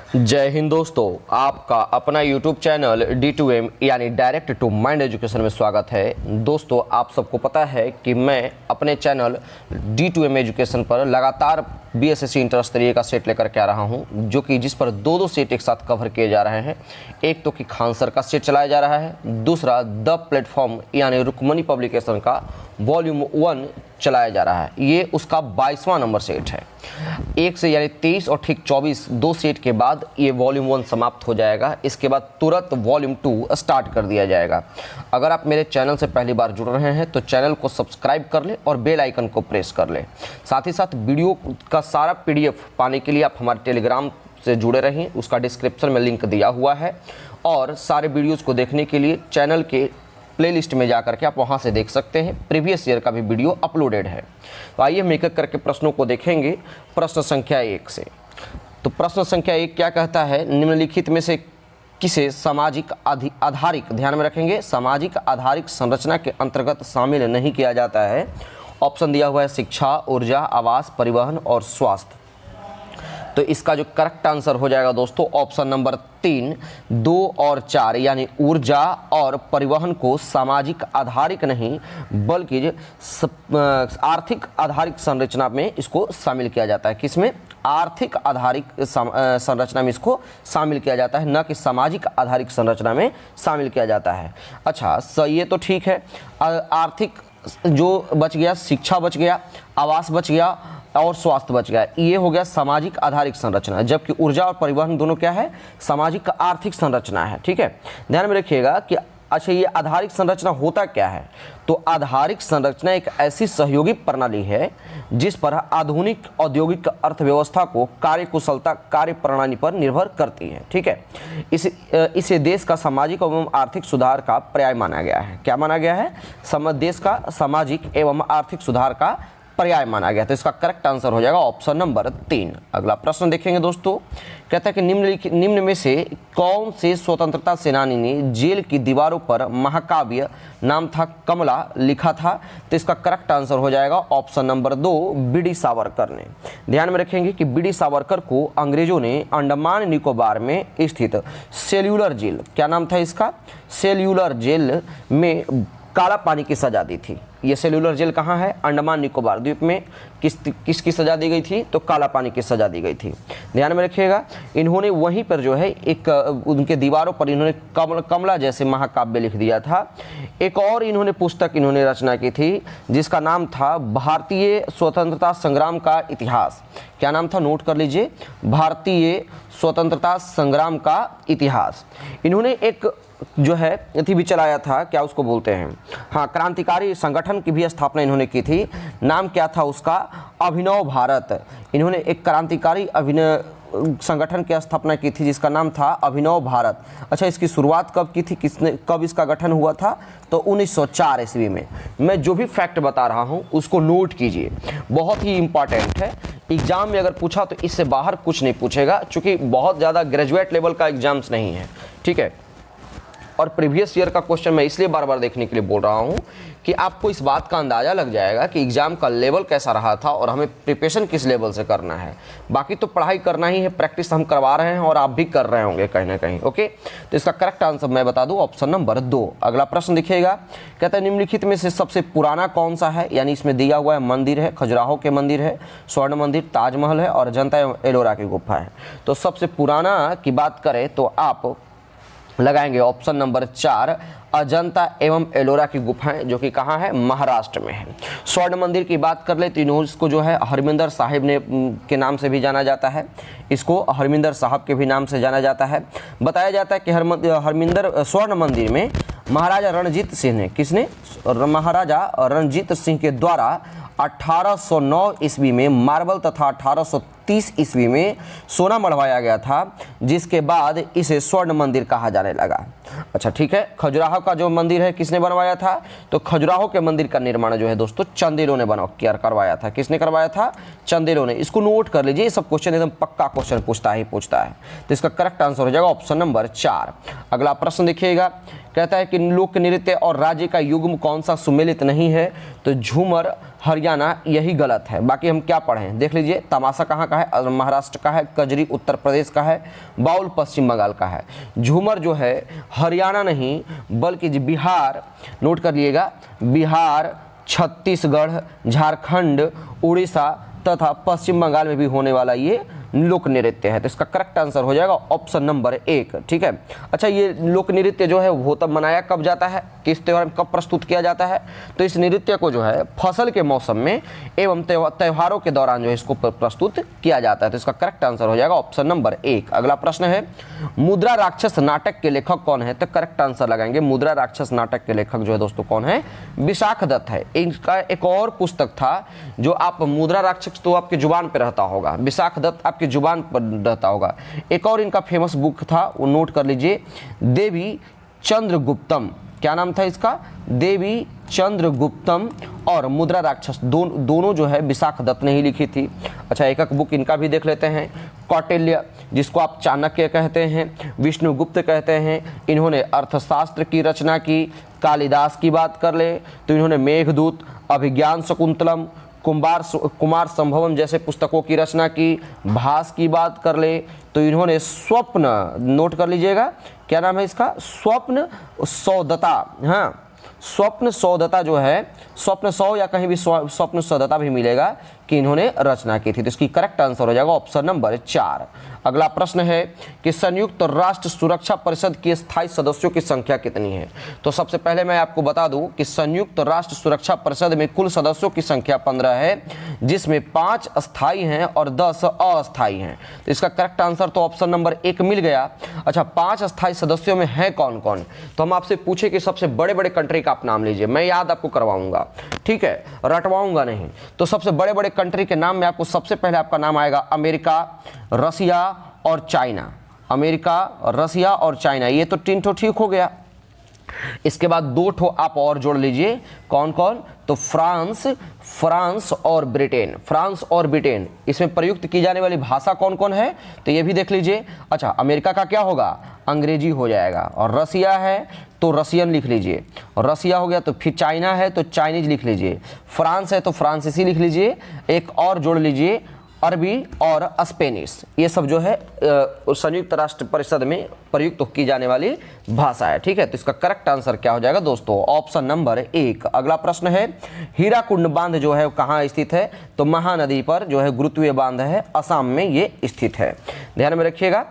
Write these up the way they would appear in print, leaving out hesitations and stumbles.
जय हिंद दोस्तों, आपका अपना YouTube चैनल D2M यानी डायरेक्ट टू माइंड एजुकेशन में स्वागत है। दोस्तों, आप सबको पता है कि मैं अपने चैनल D2M एजुकेशन पर लगातार BSSC इंटर स्तरीय का सेट लेकर के आ रहा हूं, जो कि जिस पर दो सेट एक साथ कवर किए जा रहे हैं। एक तो कि खान सर का सेट चलाया जा रहा है, दूसरा द प्लेटफॉर्म यानी रुक्मणी पब्लिकेशन का वॉल्यूम 1 चलाया जा रहा है। ये उसका 22वां नंबर सेट है। 1 से यानी 23 और ठीक 24 दो सेट के बाद ये वॉल्यूम 1 समाप्त हो जाएगा। इसके बाद तुरंत वॉल्यूम 2 स्टार्ट कर दिया जाएगा। अगर आप मेरे चैनल से पहली बार जुड़ रहे हैं तो चैनल को सब्सक्राइब कर लें और बेल आइकन को प्रेस कर लें। साथ ही साथ वीडियो का सारा PDF पाने के लिए आप हमारे टेलीग्राम से जुड़े रहें, उसका डिस्क्रिप्शन में लिंक दिया हुआ है। और सारे वीडियोज़ को देखने के लिए चैनल के प्लेलिस्ट में जाकर के आप वहां से देख सकते हैं। प्रीवियस ईयर का भी वीडियो अपलोडेड है। तो आइए हम एक-एक करके प्रश्नों को देखेंगे। प्रश्न संख्या 1 से। तो प्रश्न संख्या 1 क्या कहता है, निम्नलिखित में से किसे सामाजिक आधारिक, ध्यान में रखेंगे, सामाजिक आधारिक संरचना के अंतर्गत शामिल नहीं किया जाता है। ऑप्शन दिया हुआ है शिक्षा, ऊर्जा, आवास, परिवहन और स्वास्थ्य। तो इसका जो करेक्ट आंसर हो जाएगा दोस्तों ऑप्शन नंबर 3, 2 और 4 यानी ऊर्जा और परिवहन को सामाजिक आधारिक नहीं बल्कि आर्थिक आधारिक संरचना में इसको शामिल किया जाता है। किसमें? आर्थिक आधारिक संरचना में इसको शामिल किया जाता है, न कि सामाजिक आधारिक संरचना में शामिल किया जाता है। अच्छा, सही है, तो ठीक है। आर्थिक जो बच गया, शिक्षा बच गया, आवास बच गया और स्वास्थ्य बच गया। ये हो गया सामाजिक आधारिक संरचना, जबकि ऊर्जा और परिवहन दोनों क्या है? सामाजिक आर्थिक संरचना है। ठीक है, ध्यान में रखिएगा कि अच्छा, ये आधारिक संरचना होता क्या है? तो आधारिक संरचना एक ऐसी सहयोगी प्रणाली है जिस पर आधुनिक औद्योगिक अर्थव्यवस्था को कार्यकुशलता कार्य प्रणाली पर निर्भर करती है। ठीक है, इसे देश का सामाजिक एवं आर्थिक सुधार का पर्याय माना गया है। क्या माना गया है? देश का सामाजिक एवं आर्थिक सुधार का पर्याय माना गया। तो इसका करेक्ट आंसर हो जाएगा ऑप्शन नंबर 3। अगला प्रश्न देखेंगे दोस्तों। कहता है कि निम्न में से कौन से स्वतंत्रता सेनानी ने जेल की दीवारों पर महाकाव्य नाम था कमला लिखा था? तो इसका करेक्ट आंसर हो जाएगा ऑप्शन नंबर 2, BD सावरकर ने। ध्यान में रखेंगे कि BD सावरकर को अंग्रेजों ने अंडमान निकोबार में स्थित सेल्यूलर जेल, क्या नाम था इसका? सेल्यूलर जेल में काला पानी की सजा दी थी। ये सेल्यूलर जेल कहाँ है? अंडमान निकोबार द्वीप में। किसकी सजा दी गई थी? तो काला पानी की सजा दी गई थी। ध्यान में रखिएगा, इन्होंने वहीं पर जो है एक उनके दीवारों पर इन्होंने कमला जैसे महाकाव्य लिख दिया था। एक और इन्होंने पुस्तक इन्होंने रचना की थी जिसका नाम था भारतीय स्वतंत्रता संग्राम का इतिहास। क्या नाम था? नोट कर लीजिए, भारतीय स्वतंत्रता संग्राम का इतिहास। इन्होंने एक जो है अथी भी चलाया था, क्या उसको बोलते हैं, हाँ, क्रांतिकारी संगठन की भी स्थापना इन्होंने की थी। नाम क्या था उसका? अभिनव भारत। इन्होंने एक क्रांतिकारी संगठन की स्थापना की थी जिसका नाम था अभिनव भारत। अच्छा, इसकी शुरुआत कब की थी? कब इसका गठन हुआ था? तो 1904 ईस्वी में। मैं जो भी फैक्ट बता रहा हूँ उसको नोट कीजिए, बहुत ही इंपॉर्टेंट है। एग्जाम में अगर पूछा तो इससे बाहर कुछ नहीं पूछेगा, चूँकि बहुत ज़्यादा ग्रेजुएट लेवल का एग्जाम्स नहीं है। ठीक है, और प्रीवियस ईयर का क्वेश्चन मैं इसलिए बार बार देखने के लिए बोल रहा हूँ कि आपको इस बात का अंदाज़ा लग जाएगा कि एग्ज़ाम का लेवल कैसा रहा था और हमें प्रिपरेशन किस लेवल से करना है। बाकी तो पढ़ाई करना ही है, प्रैक्टिस हम करवा रहे हैं और आप भी कर रहे होंगे कहीं ना कहीं। ओके, तो इसका करेक्ट आंसर मैं बता दूँ ऑप्शन नंबर 2। अगला प्रश्न दिखिएगा, कहता है निम्नलिखित में से सबसे पुराना कौन सा है? यानी इसमें दिया हुआ है मंदिर है, खजुराहो के मंदिर है, स्वर्ण मंदिर, ताजमहल है और अजंता एलोरा की गुफा है। तो सबसे पुराना की बात करें तो आप लगाएंगे ऑप्शन नंबर 4, अजंता एवं एलोरा की गुफाएं, जो कि कहाँ है? महाराष्ट्र में है। स्वर्ण मंदिर की बात कर ले तो इसको जो है हरमिंदर साहिब ने के नाम से भी जाना जाता है। इसको हरमिंदर साहब के भी नाम से जाना जाता है। बताया जाता है कि हरमिंदर स्वर्ण मंदिर में महाराजा रणजीत सिंह ने, किसने? महाराजा रणजीत सिंह के द्वारा 1809 ईस्वी में मार्बल तथा 1830 ईस्वी में सोना मढ़वाया गया था, जिसके बाद इसे स्वर्ण मंदिर कहा जाने लगा। अच्छा ठीक है, खजुराहो का जो मंदिर है किसने बनवाया था? तो खजुराहो के मंदिर का निर्माण जो है दोस्तों चंदेलों ने करवाया था। किसने करवाया था? चंदेलों ने। इसको नोट कर लीजिए, सब क्वेश्चन एकदम पक्का क्वेश्चन पूछता है। तो इसका करेक्ट आंसर हो जाएगा ऑप्शन नंबर 4। अगला प्रश्न देखिएगा, कहता है कि लोक नृत्य और राज्य का युग्म कौन सा सुमेलित नहीं है? तो झूमर हरियाणा, यही गलत है। बाकी हम क्या पढ़ें देख लीजिए। तमाशा कहाँ का है? महाराष्ट्र का है। कजरी उत्तर प्रदेश का है। बाउल पश्चिम बंगाल का है। झूमर जो है हरियाणा नहीं बल्कि बिहार, नोट कर लिएगा, बिहार, छत्तीसगढ़, झारखंड, उड़ीसा तथा पश्चिम बंगाल में भी होने वाला ये लोक नृत्य है। तो इसका करेक्ट आंसर हो जाएगा ऑप्शन नंबर 1। ठीक है। अच्छा, ये लोक नृत्य जो है वो तब मनाया कब जाता है, किस त्योहार में कब प्रस्तुत किया जाता है? तो इस नृत्य को जो है फसल के मौसम में एवं त्योहारों के दौरान जो है इसको प्रस्तुत किया जाता है। तो इसका करेक्ट आंसर हो जाएगा ऑप्शन नंबर 1। अगला प्रश्न है, मुद्रा राक्षस नाटक के लेखक कौन है? तो करेक्ट आंसर लगाएंगे, मुद्रा राक्षस नाटक के लेखक जो है दोस्तों कौन है? विशाख दत्त है। इनका एक और पुस्तक था जो आप, मुद्रा राक्षस तो आपके जुबान पे रहता होगा, विशाख दत्त आपके जुबान पर रहता होगा। एक और इनका फेमस बुक था, वो नोट कर लीजिए, देवी चंद्रगुप्तम। क्या नाम था इसका? देवी चंद्रगुप्तम और मुद्रा राक्षस, दोनों जो है विशाख दत्त ने ही लिखी थी। अच्छा, एक बुक इनका भी देख लेते हैं। कौटिल्य, जिसको आप चाणक्य कहते हैं, विष्णुगुप्त कहते हैं, इन्होंने अर्थशास्त्र की रचना की। कालिदास की बात कर ले तो इन्होंने मेघदूत, अभिज्ञान शकुंतलम, कुमार संभवम जैसे पुस्तकों की रचना की। भास की बात कर ले तो इन्होंने स्वप्न, नोट कर लीजिएगा, क्या नाम है इसका? स्वप्न सौदता। हाँ, स्वप्न सौदता जो है, स्वप्न सौ या कहीं भी स्वप्न सौदता भी मिलेगा कि इन्होंने रचना की थी। तो इसकी करेक्ट आंसर हो जाएगा ऑप्शन नंबर 4। अगला प्रश्न है कि संयुक्त राष्ट्र सुरक्षा परिषद के स्थायी सदस्यों की संख्या कितनी है? तो सबसे पहले मैं आपको बता दूं कि संयुक्त राष्ट्र सुरक्षा परिषद में कुल सदस्यों की संख्या 15 है, जिसमें 5 स्थायी हैं और 10 अस्थायी हैं। तो इसका करेक्ट आंसर तो ऑप्शन नंबर 1 मिल गया। अच्छा, 5 स्थायी सदस्यों में है कौन कौन? तो हम आपसे पूछे कि सबसे बड़े बड़े कंट्री का आप नाम लीजिए, मैं याद आपको करवाऊंगा, ठीक है, रटवाऊंगा नहीं। तो सबसे बड़े बड़े कंट्री के नाम में आपको सबसे पहले आपका नाम आएगा अमेरिका, रसिया और चाइना। अमेरिका, रसिया और चाइना, ये तो 3 ठो ठीक हो गया। इसके बाद 2 ठो आप और जोड़ लीजिए, कौन कौन? तो फ्रांस और ब्रिटेन। फ्रांस और ब्रिटेन, इसमें प्रयुक्त की जाने वाली भाषा कौन कौन है? तो ये भी देख लीजिए। अच्छा, अमेरिका का क्या होगा? अंग्रेजी हो जाएगा। और रसिया है तो रसियन लिख लीजिए, और रसिया हो गया तो फिर चाइना है तो चाइनीज लिख लीजिए। फ्रांस है तो फ्रांसीसी लिख लीजिए। एक और जोड़ लीजिए, अरबी और स्पेनिश। ये सब जो है संयुक्त राष्ट्र परिषद में प्रयुक्त की जाने वाली भाषा है। ठीक है, तो इसका करेक्ट आंसर क्या हो जाएगा दोस्तों? Option number 1। अगला प्रश्न है, हीराकुंड बांध जो है कहाँ स्थित है? तो महानदी पर जो है गुरुत्वीय बांध है, असम में ये स्थित है। ध्यान में रखिएगा,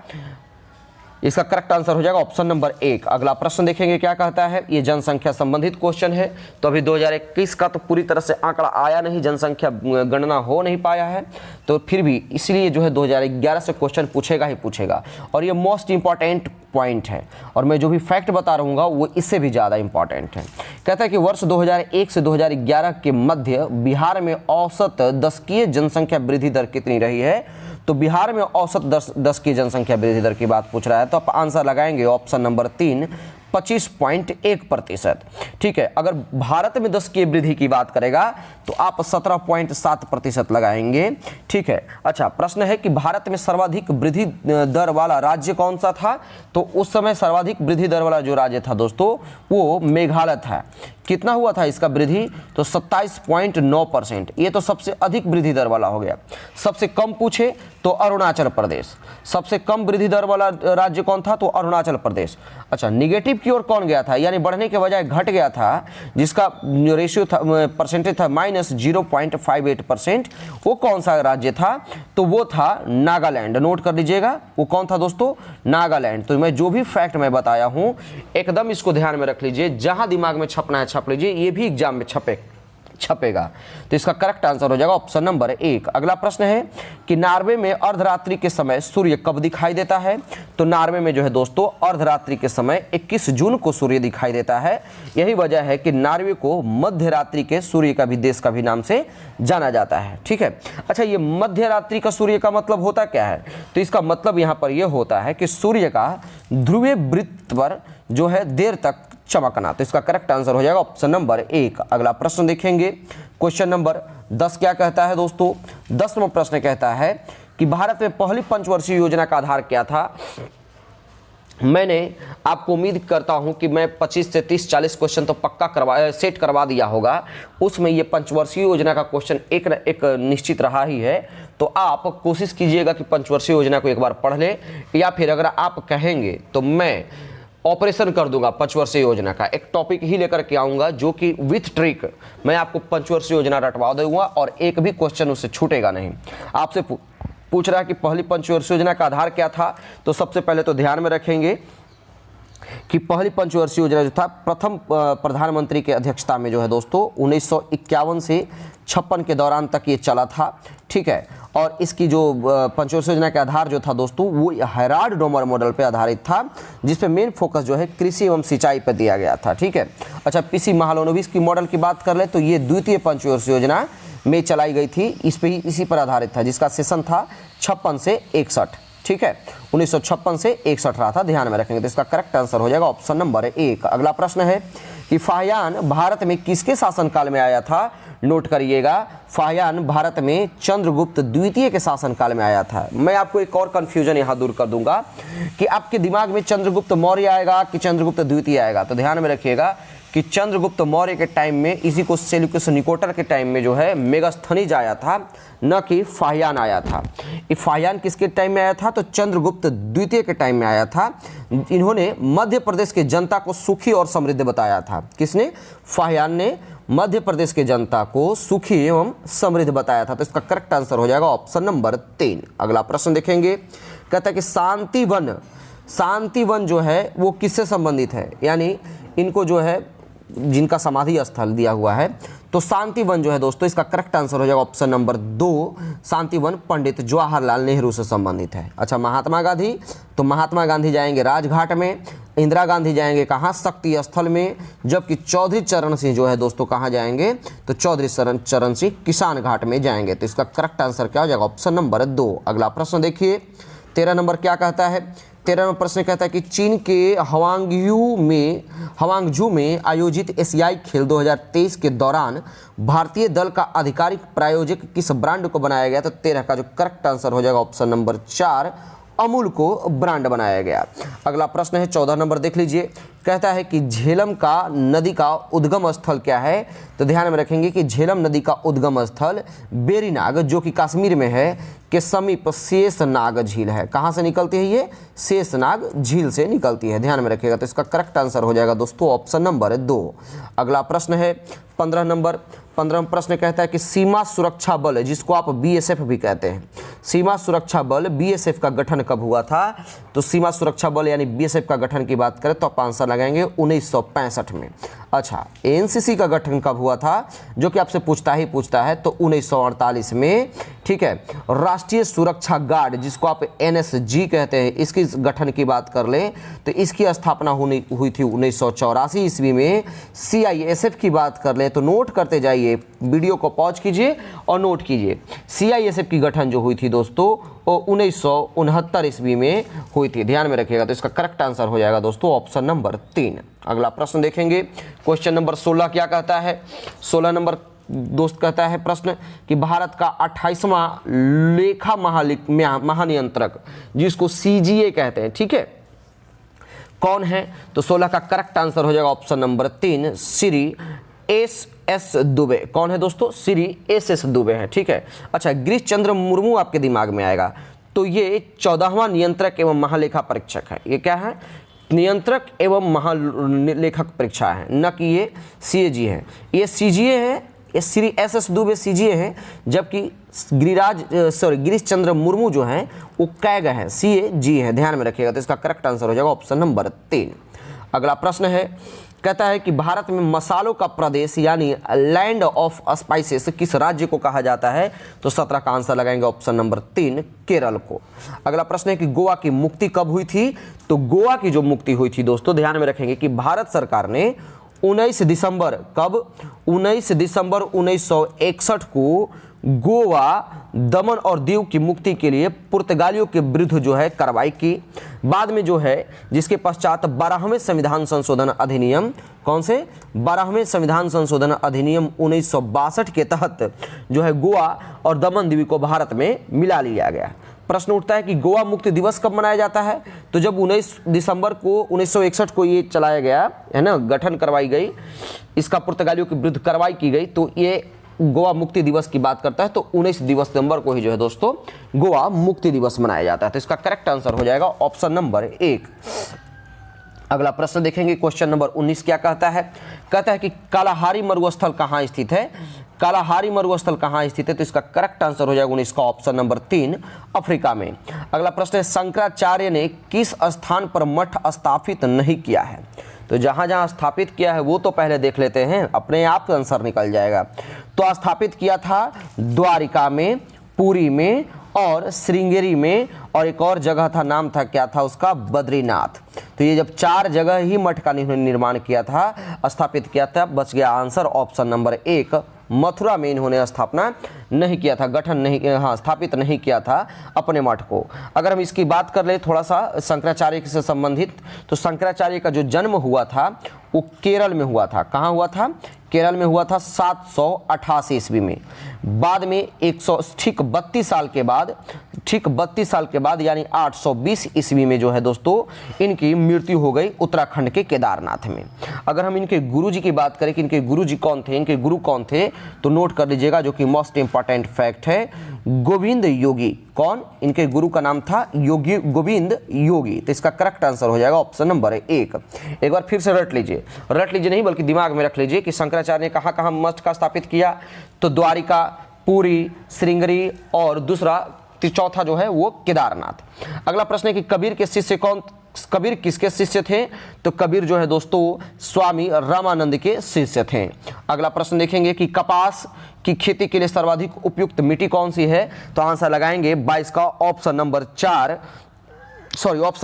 इसका करेक्ट आंसर हो जाएगा ऑप्शन नंबर 1। अगला प्रश्न देखेंगे क्या कहता है। ये जनसंख्या संबंधित क्वेश्चन है। तो अभी 2021 का तो पूरी तरह से आंकड़ा आया नहीं, जनसंख्या गणना हो नहीं पाया है, तो फिर भी इसलिए जो है 2011 से क्वेश्चन पूछेगा ही पूछेगा, और ये मोस्ट इंपॉर्टेंट पॉइंट है। और मैं जो भी फैक्ट बता रहूँगा वो इससे भी ज़्यादा इंपॉर्टेंट है। कहता है कि वर्ष 2001 से 2011 के मध्य बिहार में औसत दशकीय जनसंख्या वृद्धि दर कितनी रही है? तो बिहार में औसत 10 की जनसंख्या वृद्धि दर की बात पूछ रहा है, तो आप आंसर लगाएंगे ऑप्शन नंबर 3, 25.1%। ठीक है, अगर भारत में 10 की वृद्धि की बात करेगा तो आप 17.7% लगाएंगे। ठीक है। अच्छा, प्रश्न है कि भारत में सर्वाधिक वृद्धि दर वाला राज्य कौन सा था? तो उस समय सर्वाधिक वृद्धि दर वाला जो राज्य था दोस्तों वो मेघालय था। कितना हुआ था इसका वृद्धि? तो 27.9%। ये तो सबसे अधिक वृद्धि दर वाला हो गया। सबसे कम पूछे तो अरुणाचल प्रदेश। सबसे कम वृद्धि दर वाला राज्य कौन था? तो अरुणाचल प्रदेश। अच्छा, निगेटिव की ओर कौन गया था, यानी बढ़ने के बजाय घट गया था, जिसका रेशियो था, परसेंटेज था -0.58%। वो कौन सा राज्य था? तो वो था नागालैंड। नोट कर लीजिएगा, वो कौन था दोस्तों? नागालैंड। तो मैं जो भी फैक्ट मैं बताया हूं एकदम इसको ध्यान में रख लीजिए, जहां दिमाग में छपना है छप लीजिए, ये भी एग्जाम में छपे, छपेगा। तो इसका करेक्ट आंसर हो जाएगा ऑप्शन नंबर 1। अगला प्रश्न है कि नॉर्वे में अर्धरात्रि के समय सूर्य कब दिखाई देता है? तो नॉर्वे में जो है दोस्तों अर्धरात्रि के समय 21 जून को सूर्य दिखाई देता है। यही वजह है कि नॉर्वे को मध्य रात्रि के सूर्य का भी देश का भी नाम से जाना जाता है। ठीक है, अच्छा ये मध्य रात्रि का सूर्य का मतलब होता क्या है? तो इसका मतलब यहाँ पर यह होता है कि सूर्य का ध्रुवीय वृत्त पर जो है देर तक चमकना। तो इसका करेक्ट आंसर हो जाएगा ऑप्शन नंबर 1। अगला प्रश्न देखेंगे, क्वेश्चन नंबर 10 क्या कहता है दोस्तों? 10वां प्रश्न कहता है कि भारत में पहली पंचवर्षीय योजना का आधार क्या था? मैंने आपको उम्मीद करता हूं कि मैं 25 से 30-40 क्वेश्चन तो पक्का सेट करवा दिया होगा। उसमें ये पंचवर्षीय योजना का क्वेश्चन एक निश्चित रहा ही है। तो आप कोशिश कीजिएगा कि पंचवर्षीय योजना को एक बार पढ़ लें, या फिर अगर आप कहेंगे तो मैं ऑपरेशन कर दूंगा पंचवर्षीय योजना का, एक टॉपिक ही लेकर के आऊंगा जो कि विथ ट्रिक मैं आपको पंचवर्षीय योजना रटवा दूंगा और एक भी क्वेश्चन उससे छूटेगा नहीं। आपसे पूछ रहा है कि पहली पंचवर्षीय योजना का आधार क्या था? तो सबसे पहले तो ध्यान में रखेंगे कि पहली पंचवर्षीय योजना जो था प्रथम प्रधानमंत्री के अध्यक्षता में जो है दोस्तों 1951 से 56 के दौरान तक ये चला था। ठीक है, और इसकी जो पंचवर्षीय योजना के आधार जो था दोस्तों वो हेराल्ड डोमर मॉडल पे आधारित था, जिसपे मेन फोकस जो है कृषि एवं सिंचाई पर दिया गया था। ठीक है, अच्छा पीसी महालनोबिस की मॉडल की बात कर ले तो ये द्वितीय पंचवर्षीय योजना में चलाई गई थी, इसी पर आधारित था, जिसका सेशन था 56 से 61। ठीक है, 1956 से 61 रहा था, ध्यान में रखेंगे। तो इसका करेक्ट आंसर हो जाएगा ऑप्शन नंबर 1। अगला प्रश्न है कि फाहियान भारत में किसके शासनकाल में आया था? नोट करिएगा, फाहियान भारत में चंद्रगुप्त द्वितीय के शासनकाल में आया था। मैं आपको एक और कंफ्यूजन यहाँ दूर कर दूंगा कि आपके दिमाग में चंद्रगुप्त मौर्य आएगा कि चंद्रगुप्त द्वितीय आएगा। तो ध्यान में रखिएगा कि चंद्रगुप्त मौर्य के टाइम में, इसी को सेल्यूकस निकोटर के टाइम में जो है मेगास्थनीज आया था, न कि फाहियान आया था। ये फाहियान किसके टाइम में आया था? तो चंद्रगुप्त द्वितीय के टाइम में आया था। इन्होंने मध्य प्रदेश के जनता को सुखी और समृद्ध बताया था। किसने? फाहियान ने मध्य प्रदेश के जनता को सुखी एवं समृद्ध बताया था। तो इसका करेक्ट आंसर हो जाएगा ऑप्शन नंबर 3। अगला प्रश्न देखेंगे, कहता है कि शांतिवन जो है वो किससे संबंधित है? यानी इनको जो है जिनका समाधि स्थल दिया हुआ है, तो शांतिवन जो है दोस्तों इसका करेक्ट आंसर हो जाएगा ऑप्शन नंबर 2। शांतिवन पंडित जवाहरलाल नेहरू से संबंधित है। अच्छा महात्मा गांधी, तो महात्मा गांधी जाएंगे राजघाट में, इंदिरा गांधी जाएंगे कहाँ? शक्ति स्थल में, जबकि चौधरी चरण सिंह जो है दोस्तों कहाँ जाएंगे? तो चौधरी चरण सिंह किसान घाट में जाएंगे। तो इसका करेक्ट आंसर क्या हो जाएगा? Option number 2। अगला प्रश्न देखिए, 13 नंबर क्या कहता है? 13वां प्रश्न कहता है कि चीन के हवांगझू में आयोजित एशियाई खेल 2023 के दौरान भारतीय दल का आधिकारिक प्रायोजक किस ब्रांड को बनाया गया? तो 13 का जो करेक्ट आंसर हो जाएगा ऑप्शन नंबर 4, अमूल को ब्रांड बनाया गया। अगला प्रश्न है 14 नंबर, देख लीजिए, कहता है कि झेलम का नदी का उद्गम स्थल क्या है? तो ध्यान में रखेंगे कि झेलम नदी का उद्गम स्थल बेरीनाग, जो कि कश्मीर में है, के समीप शेषनाग झील है। कहाँ से निकलती है ये? शेषनाग झील से निकलती है, ध्यान में रखिएगा। तो इसका करेक्ट आंसर हो जाएगा दोस्तों ऑप्शन नंबर 2। अगला प्रश्न है 15 नंबर। 15वां प्रश्न कहता है कि सीमा सुरक्षा बल, जिसको आप बीएसएफ भी कहते हैं, सीमा सुरक्षा बल बीएसएफ का गठन कब हुआ था? तो सीमा सुरक्षा बल यानी बीएसएफ का गठन की बात करें तो आप आंसर लगाएंगे 1965 में। अच्छा एनसीसी का गठन कब हुआ था, जो कि आपसे पूछता है, तो 1948 में। ठीक है, राष्ट्रीय सुरक्षा गार्ड, जिसको आप एनएसजी कहते हैं, इसकी गठन की बात कर लें तो इसकी स्थापना हुई थी 1984 ईस्वी में। सीआईएसएफ की बात कर लें तो नोट करते जाइए, वीडियो को पॉज कीजिए और नोट कीजिए। सीआईएसएफ की गठन जो हुई थी दोस्तों वो 1969 ईस्वी में हुई थी, ध्यान में रखिएगा। तो इसका करेक्ट आंसर हो जाएगा दोस्तों ऑप्शन नंबर 3। अगला प्रश्न देखेंगे, क्वेश्चन नंबर 16 क्या कहता है? 16 नंबर दोस्त कहता है प्रश्न कि भारत का 28वां लेखा महानियंत्रक, जिसको सीजीए कहते हैं, ठीक है, कौन है? तो 16 का करेक्ट आंसर हो जाएगा option number 3, Shri S Dubey. कौन है दोस्तों? श्री एस दुबे है। ठीक है, अच्छा गिरीश चंद्र मुर्मू आपके दिमाग में आएगा, तो ये 14वां नियंत्रक एवं महालेखा परीक्षक है। ये क्या है? नियंत्रक एवं महालेखक परीक्षा है, न कि ये सीएजी है। ये सीजीए है, ये श्री एस दुबे सीजीए है, जबकि गिरीश चंद्र मुर्मू जो हैं वो कैग है, सीएजी है, ध्यान में रखिएगा। तो इसका करेक्ट आंसर हो जाएगा ऑप्शन नंबर 3। अगला प्रश्न है कहता है कि भारत में मसालों का प्रदेश यानी लैंड ऑफ स्पाइसेस किस राज्य को कहा जाता है? तो 17 का आंसर लगाएंगे ऑप्शन नंबर 3 केरल को। अगला प्रश्न है कि गोवा की मुक्ति कब हुई थी? तो गोवा की जो मुक्ति हुई थी दोस्तों, ध्यान में रखेंगे कि भारत सरकार ने 19 दिसंबर, कब? 19 दिसंबर 1961 को गोवा, दमन और दीव की मुक्ति के लिए पुर्तगालियों के विरुद्ध जो है कार्रवाई की। बाद में जो है जिसके पश्चात 12वें संविधान संशोधन अधिनियम, कौन से? 12वें संविधान संशोधन अधिनियम 1962 के तहत जो है गोवा और दमन दीव को भारत में मिला लिया गया। प्रश्न उठता है कि गोवा मुक्ति दिवस कब मनाया जाता है? तो जब 19 दिसंबर को 1961 को ये चलाया गया है ना, गठन करवाई गई, इसका पुर्तगालियों के विरुद्ध कार्रवाई की गई, तो ये गोवा मुक्ति दिवस की बात करता है। तो 19 दिसंबर को ही जो है दोस्तों गोवा मुक्ति दिवस मनाया जाता है। तो इसका करेक्ट आंसर हो जाएगा ऑप्शन नंबर 1। अगला प्रश्न देखेंगे, क्वेश्चन नंबर 19 क्या कहता है? कहता है कि कालाहारी मरुस्थल कहाँ स्थित है? कालाहारी मरुस्थल कहाँ स्थित है? तो इसका करेक्ट आंसर हो जाएगा 19 का ऑप्शन नंबर 3 अफ्रीका में। अगला प्रश्न है, शंकराचार्य ने किस स्थान पर मठ स्थापित नहीं किया है? तो जहां जहां स्थापित किया है वो तो पहले देख लेते हैं, अपने आप आंसर निकल जाएगा। तो स्थापित किया था द्वारिका में, पुरी में और श्रृंगेरी में, और एक और जगह था, नाम था क्या था उसका? बद्रीनाथ। तो ये जब 4 जगह ही मठ का निर्माण किया था, स्थापित किया था, बच गया आंसर ऑप्शन नंबर 1 मथुरा में इन्होंने स्थापना नहीं किया था, गठन नहीं, हाँ स्थापित नहीं किया था अपने मठ को। अगर हम इसकी बात कर ले थोड़ा सा शंकराचार्य से संबंधित, तो शंकराचार्य का जो जन्म हुआ था वो केरल में हुआ था। कहाँ हुआ था? केरल में हुआ था 788 ईस्वी में। बाद में 32 साल के बाद यानी 820 ईस्वी में जो है दोस्तों इनकी मृत्यु हो गई उत्तराखंड के केदारनाथ में। अगर हम इनके गुरुजी की बात करें कि इनके गुरुजी कौन थे, इनके गुरु कौन थे, तो नोट कर लीजिएगा, जो कि मोस्ट इंपॉर्टेंट फैक्ट है, गोविंद योगी। कौन? इनके गुरु का नाम था योगी, गोविंद योगी। तो इसका करेक्ट आंसर हो जाएगा ऑप्शन नंबर 1। एक बार फिर से रट लीजिए नहीं बल्कि दिमाग में रख लीजिए कि शंकराचार्य ने कहाँ कहाँ मठ का स्थापित किया? तो द्वारिका, पुरी, श्रृंगेरी और दूसरा चौथा जो है वो केदारनाथ। अगला प्रश्न है कि कबीर के शिष्य कौन? कबीर किसके शिष्य थे? तो कबीर जो है दोस्तों स्वामी रामानंद के शिष्य थे। अगला प्रश्न देखेंगे कि कपास की खेती के लिए सर्वाधिक उपयुक्त मिट्टी कौन सी है? तो आंसर लगाएंगे 22 का ऑप्शन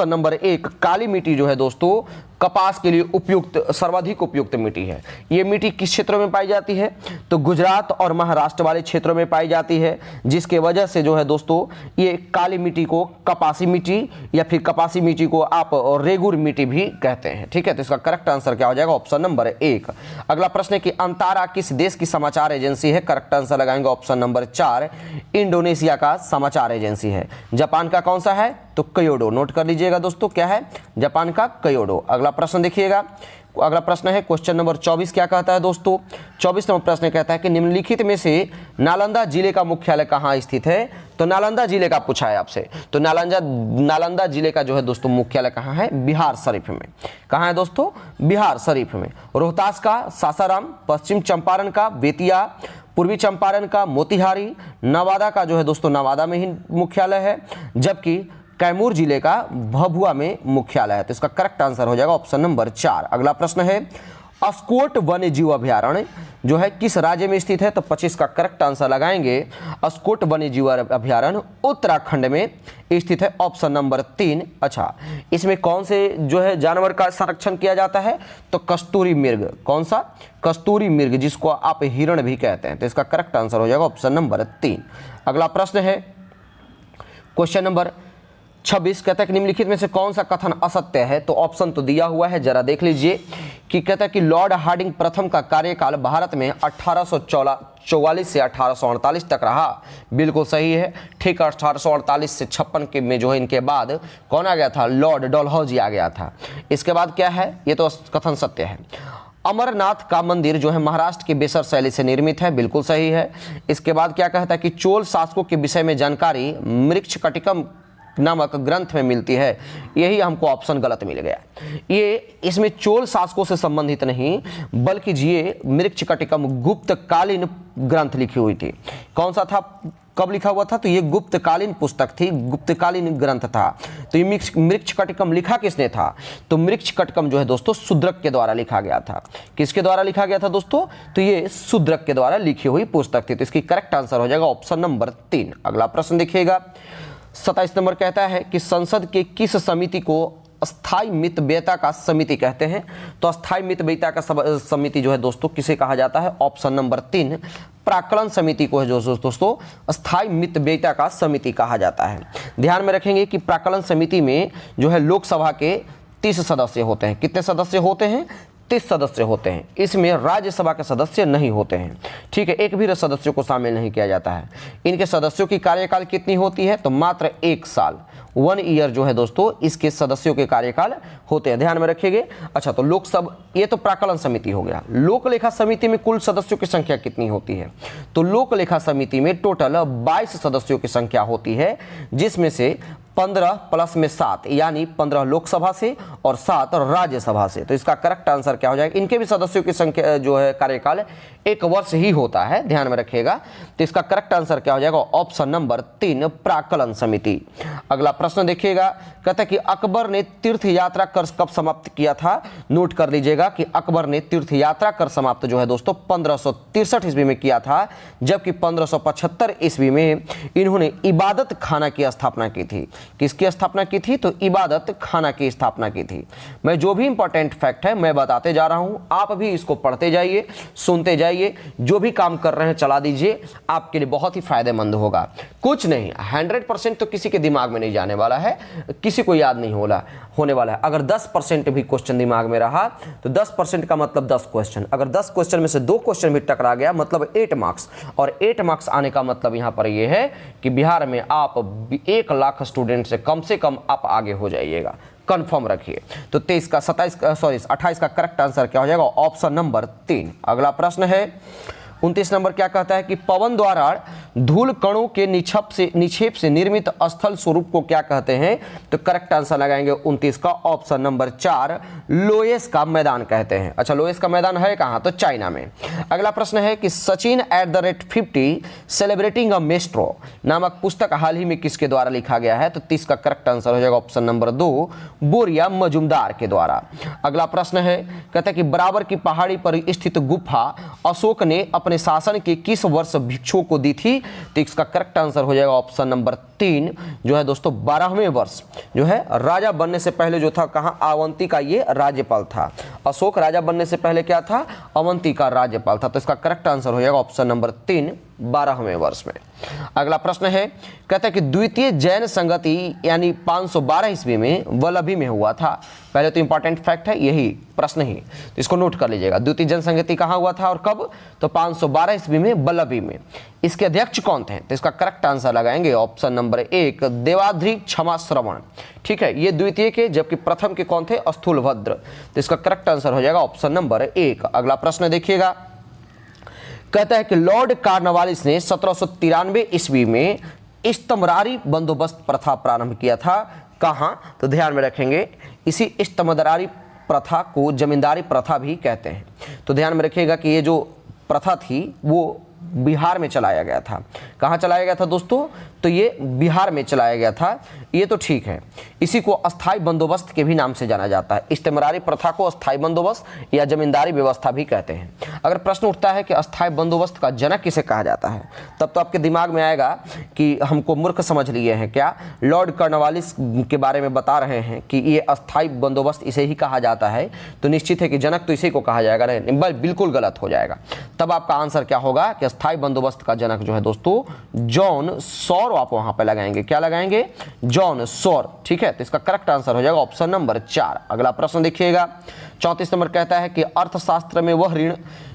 नंबर 1 काली मिट्टी जो है दोस्तों कपास के लिए उपयुक्त, सर्वाधिक उपयुक्त मिट्टी है। ये मिट्टी किस क्षेत्रों में पाई जाती है? तो गुजरात और महाराष्ट्र वाले क्षेत्रों में पाई जाती है, जिसके वजह से जो है दोस्तों ये काली मिट्टी को कपासी मिट्टी या फिर कपासी मिट्टी को आप रेगुर मिट्टी भी कहते हैं। ठीक है, तो इसका करेक्ट आंसर क्या हो जाएगा? Option number 1। अगला प्रश्न है कि अंतारा किस देश की समाचार एजेंसी है? करेक्ट आंसर लगाएंगे ऑप्शन नंबर 4 इंडोनेशिया का समाचार एजेंसी है। जापान का कौन सा है? तो क्योडो। नोट कर लीजिएगा दोस्तों, क्या है? जापान का क्योडो। अगला प्रश्न देखिएगा, अगला प्रश्न है क्वेश्चन नंबर 24 क्या कहता है दोस्तों? 24 नंबर प्रश्न कहता है कि निम्नलिखित में से नालंदा जिले का मुख्यालय कहाँ स्थित है? तो नालंदा जिले का पूछा है आपसे। तो नालंदा जिले का जो है दोस्तों मुख्यालय कहाँ है? बिहार शरीफ में। कहाँ है दोस्तों? बिहार शरीफ में। रोहतास का सासाराम, पश्चिम चंपारण का बेतिया, पूर्वी चंपारण का मोतिहारी, नवादा का जो है दोस्तों नवादा में ही मुख्यालय है, जबकि कैमूर जिले का भभुआ में मुख्यालय है। तो इसका करेक्ट आंसर हो जाएगा ऑप्शन नंबर 4। अगला प्रश्न है अस्कोट वन्य जीव अभयारण्य जो है किस राज्य में स्थित है? तो 25 का करेक्ट आंसर लगाएंगे। अस्कोट वन्य जीव अभयारण्य उत्तराखंड में स्थित है, ऑप्शन नंबर 3। अच्छा, इसमें कौन से जो है जानवर का संरक्षण किया जाता है? तो कस्तूरी मृग। कौन सा? कस्तूरी मृग, जिसको आप हिरण भी कहते हैं। तो इसका करेक्ट आंसर हो जाएगा ऑप्शन नंबर 3। अगला प्रश्न है क्वेश्चन नंबर 26 कहता है कि निम्नलिखित में से कौन सा कथन असत्य है? तो ऑप्शन तो दिया हुआ है, जरा देख लीजिए कि कहता है कि लॉर्ड हार्डिंग प्रथम का कार्यकाल भारत में 1844 से 1848 तक रहा। बिल्कुल सही है। ठीक, 1848 से 56 के में जो है इनके बाद कौन आ गया था? लॉर्ड डलहौजी आ गया था। इसके बाद क्या है? ये तो कथन सत्य है। अमरनाथ का मंदिर जो है महाराष्ट्र की बेसर शैली से निर्मित है। बिल्कुल सही है। इसके बाद क्या कहता है कि चोल शासकों के विषय में जानकारी मृक्षकटिकम नामक ग्रंथ में मिलती है। यही हमको ऑप्शन गलत मिल गया। ये इसमें चोल शासकों से संबंधित नहीं बल्कि ये मृच्छकटिकम गुप्तकालीन ग्रंथ लिखी हुई थी। कौन सा था, कब लिखा हुआ था, तो ये गुप्तकालीन पुस्तक थी, गुप्तकालीन ग्रंथ था। तो ये मृच्छकटिकम लिखा किसने था, तो मृच्छकटिकम जो है दोस्तों शूद्रक के द्वारा लिखा गया था। किसके द्वारा लिखा गया था दोस्तों, तो ये शूद्रक के द्वारा लिखी हुई पुस्तक थी। तो इसकी करेक्ट आंसर हो जाएगा ऑप्शन नंबर 3। अगला प्रश्न देखिएगा 27 नंबर कहता है कि संसद के किस समिति को अस्थाई मितव्ययिता का समिति कहते हैं। तो अस्थाई मितव्ययिता का समिति जो है दोस्तों किसे कहा जाता है, ऑप्शन नंबर 3 प्राक्कलन समिति को है जो दोस्तों अस्थाई मितव्ययिता का समिति कहा जाता है। ध्यान में रखेंगे कि प्राक्कलन समिति में जो है लोकसभा के 30 सदस्य होते हैं। कितने सदस्य होते हैं, 30 सदस्य होते हैं। इसमें राज्यसभा के सदस्य नहीं होते हैं, ठीक है, एक भी सदस्यों को शामिल नहीं किया जाता है। इनके सदस्यों की कार्यकाल कितनी होती है, तो मात्र 1 साल, 1 ईयर जो है दोस्तों इसके सदस्यों के कार्यकाल होते हैं। ध्यान में रखिएगा। अच्छा, तो लोकसभा, ये तो प्राक्कलन समिति हो गया। लोक लेखा समिति में कुल सदस्यों की संख्या कितनी होती है, तो लोक लेखा समिति में टोटल 22 सदस्यों की संख्या होती है, जिसमें से 15 प्लस में 7 यानी 15 लोकसभा से और 7 राज्यसभा से। तो इसका करेक्ट आंसर क्या हो जाएगा, इनके भी सदस्यों की संख्या जो है कार्यकाल 1 वर्ष ही होता है, ध्यान में रखिएगा। तो इसका करेक्ट आंसर क्या हो जाएगा, ऑप्शन नंबर 3 प्राक्कलन समिति। अगला प्रश्न देखिएगा, कहता है कि अकबर ने तीर्थ यात्रा कर कब समाप्त किया था। नोट कर लीजिएगा कि अकबर ने तीर्थ यात्रा कर समाप्त जो है दोस्तों 1563 ईस्वी में किया था, जबकि 1575 ईस्वी में इन्होंने इबादत खाना की स्थापना की थी। किसकी स्थापना की थी, तो इबादत खाना की स्थापना की थी। मैं जो भी इंपॉर्टेंट फैक्ट है मैं बताते जा रहा हूं, आप भी इसको पढ़ते जाइए, सुनते जाइए, जो भी काम कर रहे हैं चला दीजिए, आपके लिए बहुत ही फायदेमंद होगा। कुछ नहीं, 100% तो किसी के दिमाग में नहीं जाने वाला है, किसी को याद नहीं होने वाला है। अगर 10% भी क्वेश्चन दिमाग में रहा तो 10% का मतलब 10 क्वेश्चन, अगर 10 क्वेश्चन में से 2 क्वेश्चन भी टकरा गया मतलब 8 मार्क्स, और 8 मार्क्स आने का मतलब यहां पर यह है कि बिहार में आप 1 लाख स्टूडेंट से कम आप आगे हो जाइएगा, कंफर्म रखिए। तो 28 का करेक्ट आंसर क्या हो जाएगा, ऑप्शन नंबर 3। अगला प्रश्न है 29 नंबर क्या कहता है कि पवन द्वारा धूल कणों के निक्षेप से निर्मित स्थल स्वरूप को क्या कहते हैं। तो करेक्ट आंसर लगाएंगे 29 का ऑप्शन नंबर 4 लोएस का मैदान कहते हैं। अच्छा, लोएस का मैदान है कहाँ, तो चाइना में। अगला प्रश्न है कि सचिन @50 सेलिब्रेटिंग अ मेस्ट्रो नामक पुस्तक हाल ही में किसके द्वारा लिखा गया है। तो 30 का करेक्ट आंसर हो जाएगा ऑप्शन नंबर 2 बोरिया मजुमदार के द्वारा। अगला प्रश्न है कहता है कि बराबर की पहाड़ी पर स्थित गुफा अशोक ने अपने शासन के किस वर्ष भिक्षुओं को दी थी। तो इसका करेक्ट आंसर हो जाएगा ऑप्शन नंबर 3 जो है दोस्तों 12वें वर्ष जो है राजा बनने से पहले जो था, कहाँ, अवंती का ये राज्यपाल था। अशोक राजा बनने से पहले क्या था, अवंती का राज्यपाल था। तो इसका करेक्ट आंसर हो जाएगा ऑप्शन नंबर 3 12वें वर्ष में। अगला प्रश्न है कहता है कि द्वितीय जैन संगति यानी 512 ईस्वी में वल्लभी में हुआ था। पहले तो इंपॉर्टेंट फैक्ट है यही प्रश्न ही, तो इसको नोट कर लीजिएगा। द्वितीय जैन संगति कहाँ हुआ था और कब, तो 512 ईस्वी में वल्लभी में। इसके अध्यक्ष कौन थे, तो इसका करेक्ट आंसर लगाएंगे ऑप्शन नंबर 1 देवाधिक क्षमा श्रवण। ठीक है, ये द्वितीय के, जबकि प्रथम के कौन थे, स्थूलभद्र। तो इसका करेक्ट आंसर हो जाएगा ऑप्शन नंबर 1। अगला प्रश्न देखिएगा, कहता है कि लॉर्ड कॉर्नवालिस ने 1793 ईस्वी में इस्तमरारी बंदोबस्त प्रथा प्रारंभ किया था। कहाँ, तो ध्यान में रखेंगे इसी इस्तमरारी प्रथा को जमींदारी प्रथा भी कहते हैं। तो ध्यान में रखिएगा कि ये जो प्रथा थी वो बिहार में चलाया गया था। कहाँ चलाया गया था दोस्तों, तो ये बिहार में चलाया गया था। ये तो ठीक है, इसी को अस्थाई बंदोबस्त के भी नाम से जाना जाता है। इस्तेमरारी प्रथा को अस्थाई बंदोबस्त या जमींदारी व्यवस्था भी कहते हैं। अगर प्रश्न उठता है कि अस्थाई बंदोबस्त का जनक किसे कहा जाता है, तब तो आपके दिमाग में आएगा कि हमको मूर्ख समझ लिए हैं क्या, लॉर्ड कॉर्नवालिस के बारे में बता रहे हैं कि ये अस्थाई बंदोबस्त इसे ही कहा जाता है, तो निश्चित है कि जनक तो इसी को कहा जाएगा। नहीं, बिल्कुल गलत हो जाएगा। तब आपका आंसर क्या होगा कि अस्थाई बंदोबस्त का जनक जो है दोस्तों जॉन सॉर, आप वहां पे लगाएंगे, क्या लगाएंगे, जॉन सॉर। ठीक है, तो इसका करेक्ट आंसर हो जाएगा ऑप्शन नंबर 4। अगला प्रश्न देखिएगा 34 नंबर कहता है कि अर्थशास्त्र में वह ऋण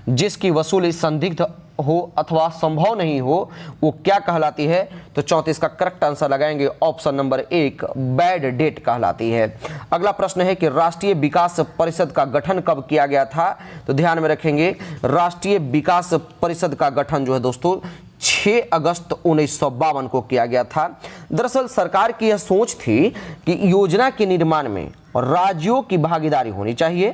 जिसकी वसूली संदिग्ध हो अथवा संभव नहीं हो वो क्या कहलाती है। तो 34 का करेक्ट आंसर लगाएंगे ऑप्शन नंबर 1 बैड डेट कहलाती है। अगला प्रश्न है कि राष्ट्रीय विकास परिषद का गठन कब किया गया था। तो ध्यान में रखेंगे राष्ट्रीय विकास परिषद का गठन जो है दोस्तों 6 अगस्त 1952 को किया गया था। दरअसल सरकार की यह सोच थी कि योजना के निर्माण में राज्यों की भागीदारी होनी चाहिए।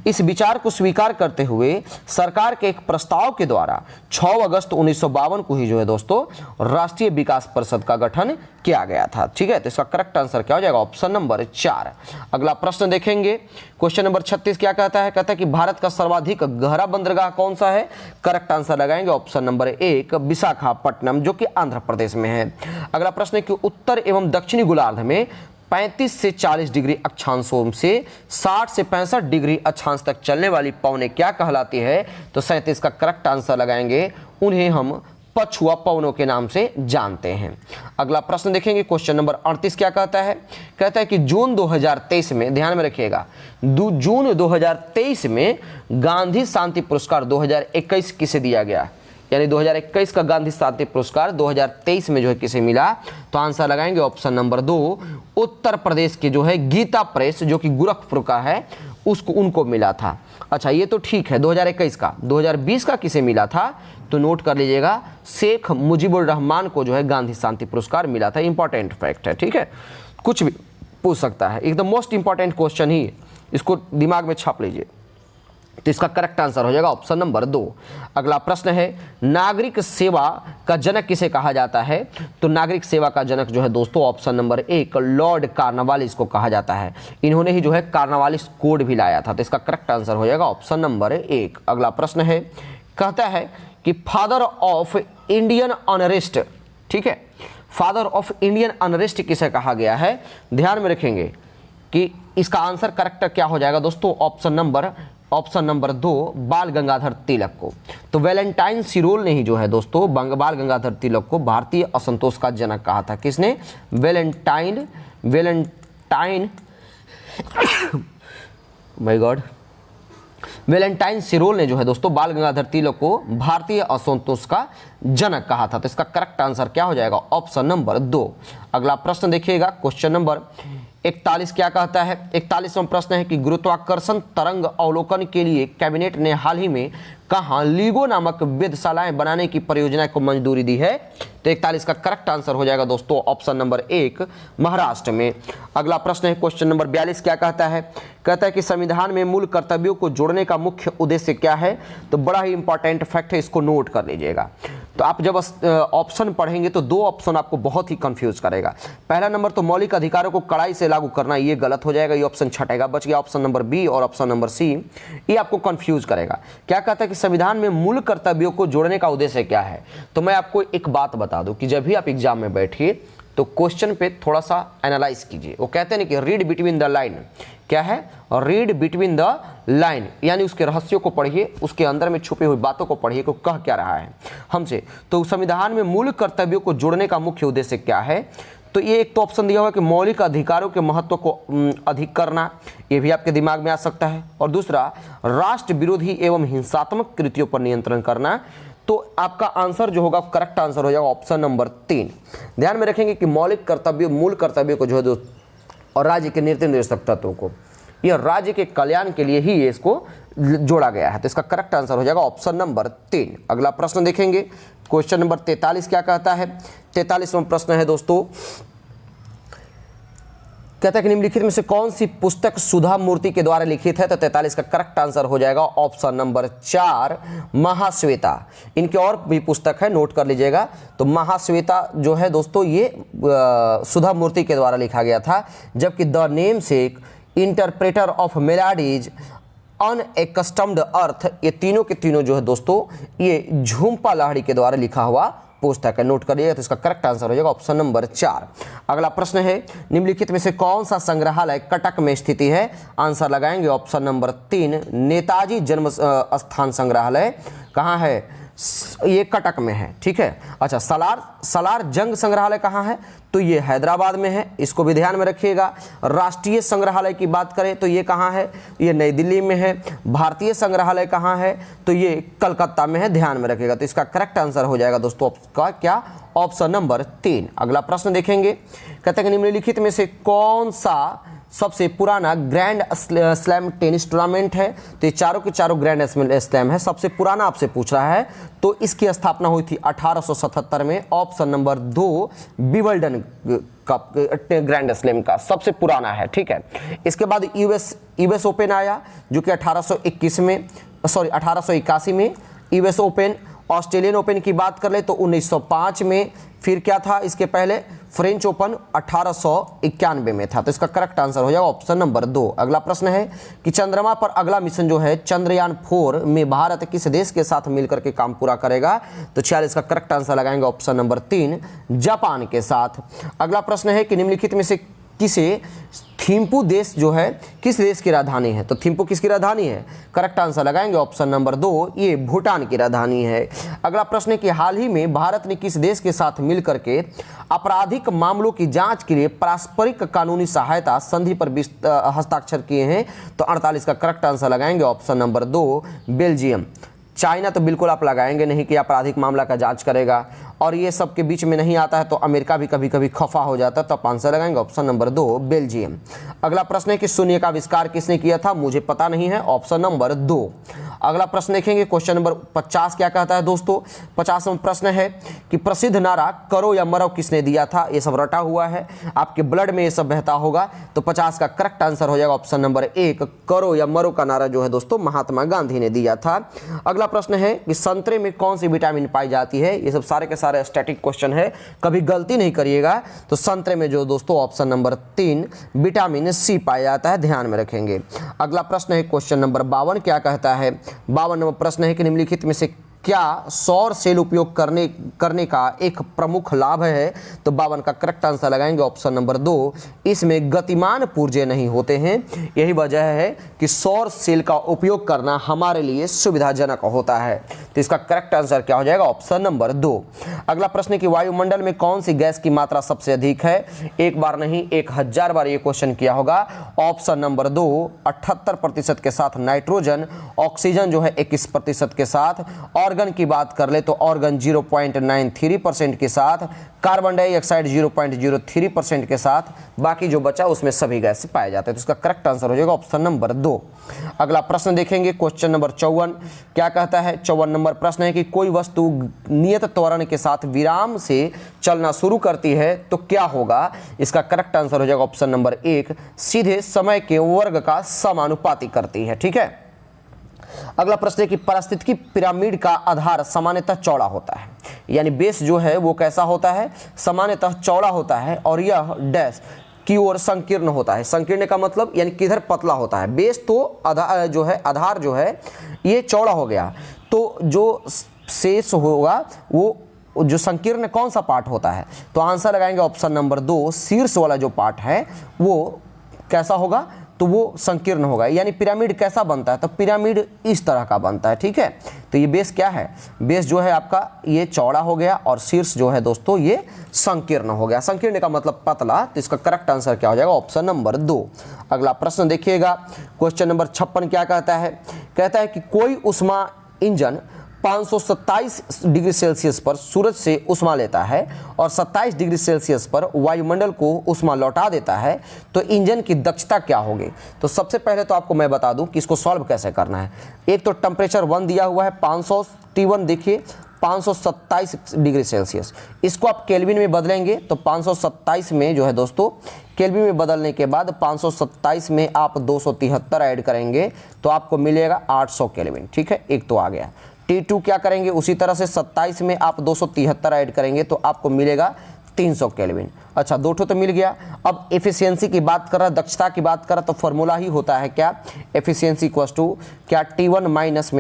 इस विचार को स्वीकार करते हुए सरकार के एक प्रस्ताव के द्वारा 6 अगस्त 1952 को ही जो है दोस्तों राष्ट्रीय विकास परिषद का गठन किया गया था। ठीक है, तो इसका करेक्ट आंसर क्या हो जाएगा? Option number 4। अगला प्रश्न देखेंगे, क्वेश्चन नंबर 36 क्या कहता है? कहता है कि भारत का सर्वाधिक गहरा बंदरगाह कौन सा है? करेक्ट आंसर लगाएंगे ऑप्शन नंबर 1 विशाखापट्टनम, जो कि आंध्र प्रदेश में है। अगला प्रश्न है कि उत्तर एवं दक्षिणी गोलार्ध में 35 से 40 डिग्री अक्षांशों से 60 से 65 डिग्री अक्षांश तक चलने वाली पवनें क्या कहलाती है? तो 37 का करेक्ट आंसर लगाएंगे, उन्हें हम पछुआ पवनों के नाम से जानते हैं। अगला प्रश्न देखेंगे, क्वेश्चन नंबर 38 क्या कहता है? कहता है कि जून 2023 में, ध्यान में रखिएगा, जून 2023 में गांधी शांति पुरस्कार 2021 किसे दिया गया? यानी 2021 का गांधी शांति पुरस्कार 2023 में जो है किसे मिला? तो आंसर लगाएंगे ऑप्शन नंबर 2 उत्तर प्रदेश के जो है गीता प्रेस, जो कि गोरखपुर का है, उसको उनको मिला था। अच्छा, ये तो ठीक है 2021 का। 2020 का किसे मिला था? तो नोट कर लीजिएगा, शेख मुजीबुर रहमान को जो है गांधी शांति पुरस्कार मिला था। इंपॉर्टेंट फैक्ट है, ठीक है, कुछ भी पूछ सकता है, एकदम मोस्ट इंपॉर्टेंट क्वेश्चन ही, इसको दिमाग में छाप लीजिए। तो इसका करेक्ट आंसर हो जाएगा ऑप्शन नंबर 2। अगला प्रश्न है, नागरिक सेवा का जनक किसे कहा जाता है? तो नागरिक सेवा का जनक जो है दोस्तों ऑप्शन नंबर 1 लॉर्ड कार्नवालिस को कहा जाता है। इन्होंने ही जो है कार्नवालिस कोड भी लाया था। तो इसका करेक्ट आंसर हो जाएगा ऑप्शन नंबर 1। अगला प्रश्न है, कहता है कि फादर ऑफ इंडियन अनरेस्ट, ठीक है, फादर ऑफ इंडियन अनरेस्ट किसे कहा गया है? ध्यान में रखेंगे कि इसका आंसर करेक्ट क्या हो जाएगा दोस्तों? ऑप्शन नंबर 2 बाल गंगाधर तिलक को। तो वैलेंटाइन सिरोल ने ही जो है दोस्तों बाल गंगाधर तिलक को भारतीय असंतोष का जनक कहा था। किसने? वैलेंटाइन माय गॉड, वैलेंटाइन सिरोल ने जो है दोस्तों बाल गंगाधर तिलक को भारतीय असंतोष का जनक कहा था। तो इसका करेक्ट आंसर क्या हो जाएगा? Option number 2। अगला प्रश्न देखिएगा, क्वेश्चन नंबर 41 क्या कहता है? 41वां प्रश्न है कि गुरुत्वाकर्षण तरंग अवलोकन के लिए कैबिनेट ने हाल ही में कहां LIGO नामक वेधशालाएं बनाने की परियोजना को मंजूरी दी है? तो 41 का करेक्ट आंसर हो जाएगा दोस्तों ऑप्शन नंबर 1 महाराष्ट्र में। अगला प्रश्न है क्वेश्चन नंबर 42 क्या कहता है? कहता है कि संविधान में मूल कर्तव्यों को जोड़ने का मुख्य उद्देश्य क्या है? तो बड़ा ही इंपॉर्टेंट फैक्ट है, इसको नोट कर लीजिएगा। तो आप जब ऑप्शन पढ़ेंगे तो 2 ऑप्शन आपको बहुत ही कंफ्यूज करेगा। पहला नंबर तो मौलिक अधिकारों को कड़ाई से लागू करना, ये गलत हो जाएगा, ये ऑप्शन छटेगा, बच गया ऑप्शन नंबर बी और ऑप्शन नंबर सी, ये आपको कंफ्यूज करेगा। क्या कहता है कि संविधान में मूल कर्तव्यों को जोड़ने का उद्देश्य क्या है? तो मैं आपको एक बात बता दूं कि जब भी आप एग्जाम में बैठिए तो क्वेश्चन पे थोड़ा सा एनालाइज कीजिए। वो कहते हैं ना कि रीड बिटवीन द लाइन, क्या है? रीड बिटवीन द लाइन, यानी उसके रहस्यों को पढ़िए, उसके अंदर में छुपी हुई बातों को पढ़िए को कह क्या रहा है हमसे। तो संविधान में मूल कर्तव्यों को जोड़ने का मुख्य उद्देश्य क्या है? तो ये एक तो ऑप्शन दिया हुआ कि मौलिक अधिकारों के महत्व को अधिक करना, ये भी आपके दिमाग में आ सकता है, और दूसरा राष्ट्र विरोधी एवं हिंसात्मक कृतियों पर नियंत्रण करना। तो आपका आंसर जो होगा, करेक्ट आंसर हो जाएगा ऑप्शन नंबर 3। ध्यान में रखेंगे कि मौलिक कर्तव्य, मूल कर्तव्य को जो है और राज्य के नीति निर्देशक तत्वों को, यह राज्य के कल्याण के लिए ही ये इसको जोड़ा गया है। तो इसका करेक्ट आंसर हो जाएगा ऑप्शन नंबर 3। अगला प्रश्न देखेंगे, क्वेश्चन नंबर 43 क्या कहता है? 43वां प्रश्न है दोस्तों, कहता है कि निम्नलिखित में से कौन सी पुस्तक सुधा मूर्ति के द्वारा लिखित है? तो 43 का करेक्ट आंसर हो जाएगा ऑप्शन नंबर 4 महाश्वेता। इनके और भी पुस्तक है, नोट कर लीजिएगा। तो महाश्वेता जो है दोस्तों ये सुधा मूर्ति के द्वारा लिखा गया था, जबकि the namesake, interpreter of maladies, unaccustomed earth, ये तीनों के तीनों जो है दोस्तों ये झुम्पा लाहिड़ी के द्वारा लिखा हुआ पुस्तक है, नोट करिएगा। तो इसका करेक्ट आंसर हो जाएगा ऑप्शन नंबर 4। अगला प्रश्न है, निम्नलिखित में से कौन सा संग्रहालय कटक में स्थित है? आंसर लगाएंगे ऑप्शन नंबर 3 नेताजी जन्म स्थान संग्रहालय। कहाँ है? ये कटक में है, ठीक है। अच्छा, सलार जंग संग्रहालय कहाँ है? तो ये हैदराबाद में है, इसको भी ध्यान में रखिएगा। राष्ट्रीय संग्रहालय की बात करें तो ये कहाँ है? ये नई दिल्ली में है। भारतीय संग्रहालय कहाँ है? तो ये कलकत्ता में है, ध्यान में रखिएगा। तो इसका करेक्ट आंसर हो जाएगा दोस्तों आपका क्या? Option number 3। अगला प्रश्न देखेंगे, कहते हैं कि निम्नलिखित में से कौन सा सबसे पुराना ग्रैंड स्लैम टेनिस टूर्नामेंट है? तो ये चारों के चारों ग्रैंड स्लैम है। सबसे पुराना आपसे पूछ रहा है, तो इसकी स्थापना हुई थी 1877 में। Option number 2 Wimbledon cup grand slam का सबसे पुराना है, ठीक है। इसके बाद यूएस ओपन आया जो कि 1881 में यूएस ओपन। ऑस्ट्रेलियन ओपन की बात कर ले तो 1905 में। फिर क्या था इसके पहले? फ्रेंच ओपन 1891 में था। तो इसका करेक्ट आंसर हो जाएगा ऑप्शन नंबर 2। अगला प्रश्न है कि चंद्रमा पर अगला मिशन जो है चंद्रयान 4 में भारत किस देश के साथ मिलकर के काम पूरा करेगा? तो 46 का करेक्ट आंसर लगाएंगे ऑप्शन नंबर 3, जापान के साथ। अगला प्रश्न है कि निम्नलिखित में से किसे थिम्पू देश जो है किस देश की राजधानी है? तो थिम्पू किसकी राजधानी है? करेक्ट आंसर लगाएंगे ऑप्शन नंबर 2, ये भूटान की राजधानी है। अगला प्रश्न है कि हाल ही में भारत ने किस देश के साथ मिलकर के आपराधिक मामलों की जांच के लिए पारस्परिक कानूनी सहायता संधि पर हस्ताक्षर किए हैं? तो 48 का करेक्ट आंसर लगाएंगे ऑप्शन नंबर 2, बेल्जियम। चाइना तो बिल्कुल आप लगाएंगे नहीं कि आपराधिक मामला का जांच करेगा, और ये सब के बीच में नहीं आता है। तो अमेरिका भी कभी कभी खफा हो जाता है, तो आप आंसर लगाएंगे ऑप्शन नंबर 2, बेल्जियम। अगला प्रश्न है कि शून्य का आविष्कार किसने किया था? मुझे पता नहीं है, ऑप्शन नंबर 2। अगला प्रश्न देखेंगे, क्वेश्चन नंबर 50 क्या कहता है दोस्तों? 50वां प्रश्न है कि प्रसिद्ध नारा करो या मरो किसने दिया था? ये सब रटा हुआ है, आपके ब्लड में ये सब बहता होगा। तो 50 का करेक्ट आंसर हो जाएगा ऑप्शन नंबर 1, करो या मरो का नारा जो है दोस्तों महात्मा गांधी ने दिया था। अगला प्रश्न है कि संतरे में कौन सी विटामिन पाई जाती है? ये सब सारे के सारे स्टैटिक क्वेश्चन है, कभी गलती नहीं करिएगा। तो संतरे में जो दोस्तों ऑप्शन नंबर 3 विटामिन सी पाया जाता है, ध्यान में रखेंगे। अगला प्रश्न है क्वेश्चन नंबर 52 क्या कहता है? 52वां प्रश्न है कि निम्नलिखित में से क्या सौर सेल उपयोग करने का एक प्रमुख लाभ है? तो 52 का करेक्ट आंसर लगाएंगे ऑप्शन नंबर 2, इसमें गतिमान पुर्जे नहीं होते हैं। यही वजह है कि सौर सेल का उपयोग करना हमारे लिए सुविधाजनक होता है। तो इसका करेक्ट आंसर क्या हो जाएगा? Option number 2। अगला प्रश्न है कि वायुमंडल में कौन सी गैस की मात्रा सबसे अधिक है? एक बार नहीं 1000 बार ये क्वेश्चन किया होगा। ऑप्शन नंबर 2 78% के साथ नाइट्रोजन, ऑक्सीजन जो है 21% के साथ, ऑर्गन की बात कर ले तो ऑर्गन 0.93% के साथ, कार्बन डाइऑक्साइड 0.03% के साथ, बाकी जो बचा उसमें सभी गैस पाए जाते हैं। तो इसका करेक्ट आंसर हो जाएगा ऑप्शन नंबर 2। अगला प्रश्न देखेंगे क्वेश्चन नंबर 54 क्या कहता है? 54 नंबर प्रश्न है कि कोई वस्तु नियत त्वरण के साथ विराम से चलना शुरू करती है तो क्या होगा? इसका करेक्ट आंसर हो जाएगा ऑप्शन नंबर 1, सीधे समय के वर्ग का समानुपाती करती है, ठीक है। अगला प्रश्न है कि पारिस्थितिकी पिरामिड का आधार सामान्यतः चौड़ा होता है, यानी बेस जो है वो कैसा होता है? सामान्यतः चौड़ा होता है, और यह डैश की ओर संकीर्ण होता है। संकीर्ण का मतलब यानी किधर पतला होता है। बेस तो आधार जो है ये चौड़ा हो गया, तो जो शेष होगा वो जो संकीर्ण कौन सा पार्ट होता है? तो आंसर लगाएंगे ऑप्शन नंबर 2, शीर्ष वाला जो पार्ट है वो कैसा होगा? तो वो संकीर्ण होगा। यानी पिरामिड कैसा बनता है? तो पिरामिड इस तरह का बनता है, ठीक है। तो ये बेस क्या है? बेस जो है आपका ये चौड़ा हो गया, और शीर्ष जो है दोस्तों ये संकीर्ण हो गया। संकीर्ण का मतलब पतला। तो इसका करेक्ट आंसर क्या हो जाएगा? Option number 2। अगला प्रश्न देखिएगा, क्वेश्चन नंबर 56 क्या कहता है? कहता है कि कोई ऊष्मा इंजन 527 डिग्री सेल्सियस पर सूरज से ऊष्मा लेता है और 27 डिग्री सेल्सियस पर वायुमंडल को ऊष्मा लौटा देता है, तो इंजन की दक्षता क्या होगी? तो सबसे पहले तो आपको मैं बता दूं कि इसको सॉल्व कैसे करना है। एक तो टेम्परेचर 1 दिया हुआ है 500 T1, देखिए 527 डिग्री सेल्सियस, इसको आप केल्विन में बदलेंगे तो 527 में जो है दोस्तों केल्विन में बदलने के बाद 527 में आप 273 ऐड करेंगे तो आपको मिलेगा 800 केल्विन, ठीक है। एक तो आ गया। T2 क्या करेंगे? उसी तरह से 27 में आप 273 ऐड करेंगे तो आपको मिलेगा 300 केल्विन। अच्छा, दो ठो तो मिल गया। अब एफिशिएंसी की बात कर रहा, दक्षता की बात कर रहा, तो फॉर्मूला ही होता है क्या? एफिशिएंसी इक्वल्स टू क्या? T1 माइनस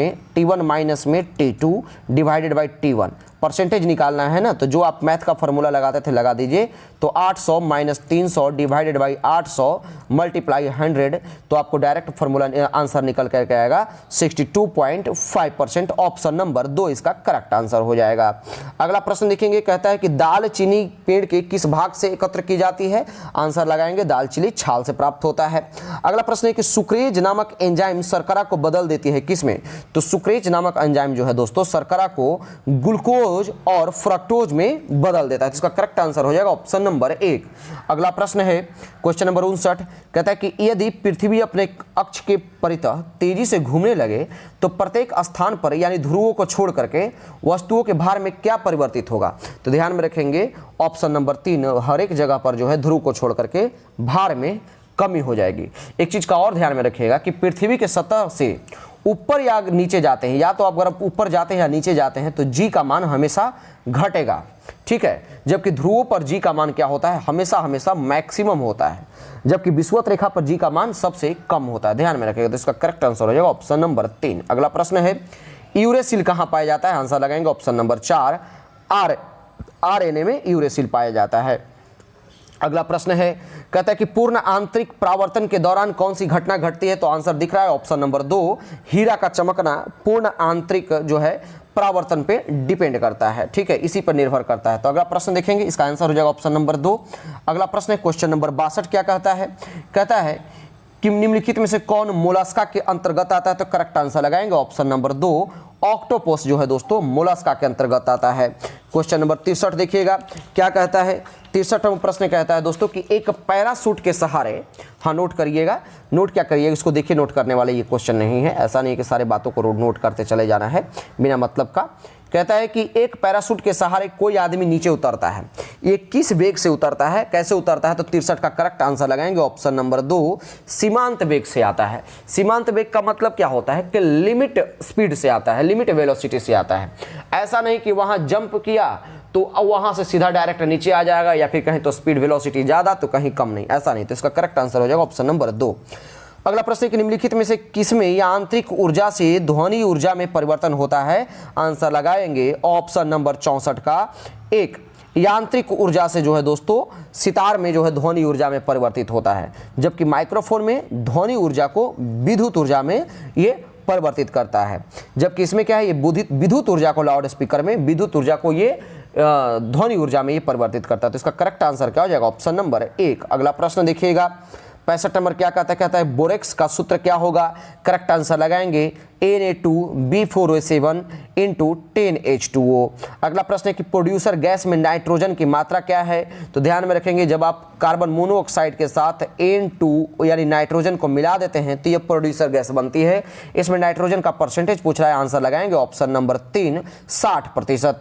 में T2 divided by T1। Percentage निकालना है ना, तो जो आप मैथ का फॉर्मूला लगाते थे लगा दीजिए। तो 800 माइनस 300 डिवाइडेड बाई 800 मल्टीप्लाई 100, तो आपको डायरेक्ट फॉर्मूला आंसर निकल करके आएगा 62.5%। ऑप्शन नंबर 2 इसका करेक्ट आंसर हो जाएगा। अगला प्रश्न देखेंगे, कहता है कि दालचीनी पेड़ के किस भाग से से एकत्र की जाती है? आंसर लगाएंगे दालचीनी छाल से प्राप्त होता है। अगला प्रश्न है कि सुक्रेज नामक एंजाइम शर्करा को बदल देती है किसमें? तो सुक्रेज नामक एंजाइम जो है दोस्तों शर्करा को ग्लूकोज और फ्रक्टोज में बदल देता है। तो इसका करेक्ट आंसर हो जाएगा ऑप्शन नंबर 1। अगला प्रश्न है क्वेश्चन नंबर 59, कहता है कि यदि पृथ्वी अपने अक्ष के परितः तेजी से घूमने लगे तो प्रत्येक स्थान पर यानी ध्रुवों को छोड़ करके वस्तुओं के भार में क्या परिवर्तित होगा? तो ध्यान में रखेंगे ऑप्शन नंबर 3, हर एक जगह पर जो है ध्रुव को छोड़ करके भार में कमी हो जाएगी। एक चीज का और ध्यान में रखिएगा कि पृथ्वी के सतह से ऊपर या नीचे जाते हैं, या तो अगर आप ऊपर जाते हैं या नीचे जाते हैं तो जी का मान हमेशा घटेगा, ठीक है, जबकि ध्रुवों पर जी का मान क्या होता है? हमेशा मैक्सिमम होता है, जबकि विषुवत रेखा पर जी का मान सबसे कम होता है। ध्यान में रखिएगा। तो इसका करेक्ट आंसर हो जाएगा ऑप्शन नंबर 3। अगला प्रश्न है यूरेसिल कहां पाया जाता है? आंसर लगाएंगे ऑप्शन नंबर 4, आरएनए में यूरेसिल पाया जाता है। अगला प्रश्न है, कहता है कि पूर्ण आंतरिक परावर्तन के दौरान कौन सी घटना घटती है? तो आंसर दिख रहा है ऑप्शन नंबर 2, हीरा का चमकना पूर्ण आंतरिक जो है परावर्तन पे डिपेंड करता है, ठीक है, इसी पर निर्भर करता है। तो अगला प्रश्न देखेंगे, इसका आंसर हो जाएगा ऑप्शन नंबर 2। अगला प्रश्न है क्वेश्चन नंबर 62, क्या कहता है? कहता है कि निम्नलिखित में से कौन मोलस्का के अंतर्गत आता है? तो करेक्ट आंसर लगाएंगे ऑप्शन नंबर 2, ऑक्टोपस जो है दोस्तों मोलस्का के अंतर्गत आता है। क्वेश्चन नंबर 63 देखिएगा, क्या कहता है? 63वां प्रश्न कहता है दोस्तों कि एक पैराशूट के सहारे, हाँ नोट करिएगा, नोट क्या करिएगा इसको, देखिए नोट करने वाले ये क्वेश्चन नहीं है, ऐसा नहीं कि सारे बातों को नोट करते चले जाना है बिना मतलब का। कहता है कि एक पैराशूट के सहारे कोई आदमी नीचे उतरता है, ये किस वेग से उतरता है, कैसे उतरता है? तो 63 का करेक्ट आंसर लगाएंगे ऑप्शन नंबर 2, सीमांत वेग से आता है। सीमांत वेग का मतलब क्या होता है कि लिमिट स्पीड से आता है, लिमिट वेलोसिटी से आता है। ऐसा नहीं कि वहां जंप किया तो वहां से सीधा डायरेक्ट नीचे आ जाएगा, या फिर कहीं तो स्पीड वेलोसिटी ज्यादा तो कहीं कम नहीं, ऐसा नहीं। तो इसका करेक्ट आंसर हो जाएगा ऑप्शन नंबर 2। अगला प्रश्न है कि निम्नलिखित में से किसमें यांत्रिक ऊर्जा से ध्वनि ऊर्जा में परिवर्तन होता है? आंसर लगाएंगे ऑप्शन नंबर 64 का 1, यांत्रिक ऊर्जा से जो है दोस्तों सितार में जो है ध्वनि ऊर्जा में परिवर्तित होता है, जबकि माइक्रोफोन में ध्वनि ऊर्जा को विद्युत ऊर्जा में ये परिवर्तित करता है। जबकि इसमें क्या है, ये विद्युत ऊर्जा को लाउड स्पीकर में विद्युत ऊर्जा को ये ध्वनि ऊर्जा में ये परिवर्तित करता है। तो इसका करेक्ट आंसर क्या हो जाएगा? Option number 1। अगला प्रश्न देखिएगा 65 नंबर क्या कहता है? कहता है बोरेक्स का सूत्र क्या होगा? करेक्ट आंसर लगाएंगे Na2B4O7 × 10H2O। अगला प्रश्न है कि प्रोड्यूसर गैस में नाइट्रोजन की मात्रा क्या है? तो ध्यान में रखेंगे जब आप कार्बन मोनोऑक्साइड के साथ N2 यानी नाइट्रोजन को मिला देते हैं तो ये प्रोड्यूसर गैस बनती है। इसमें नाइट्रोजन का परसेंटेज पूछ रहा है, आंसर लगाएंगे ऑप्शन नंबर 3, 60%।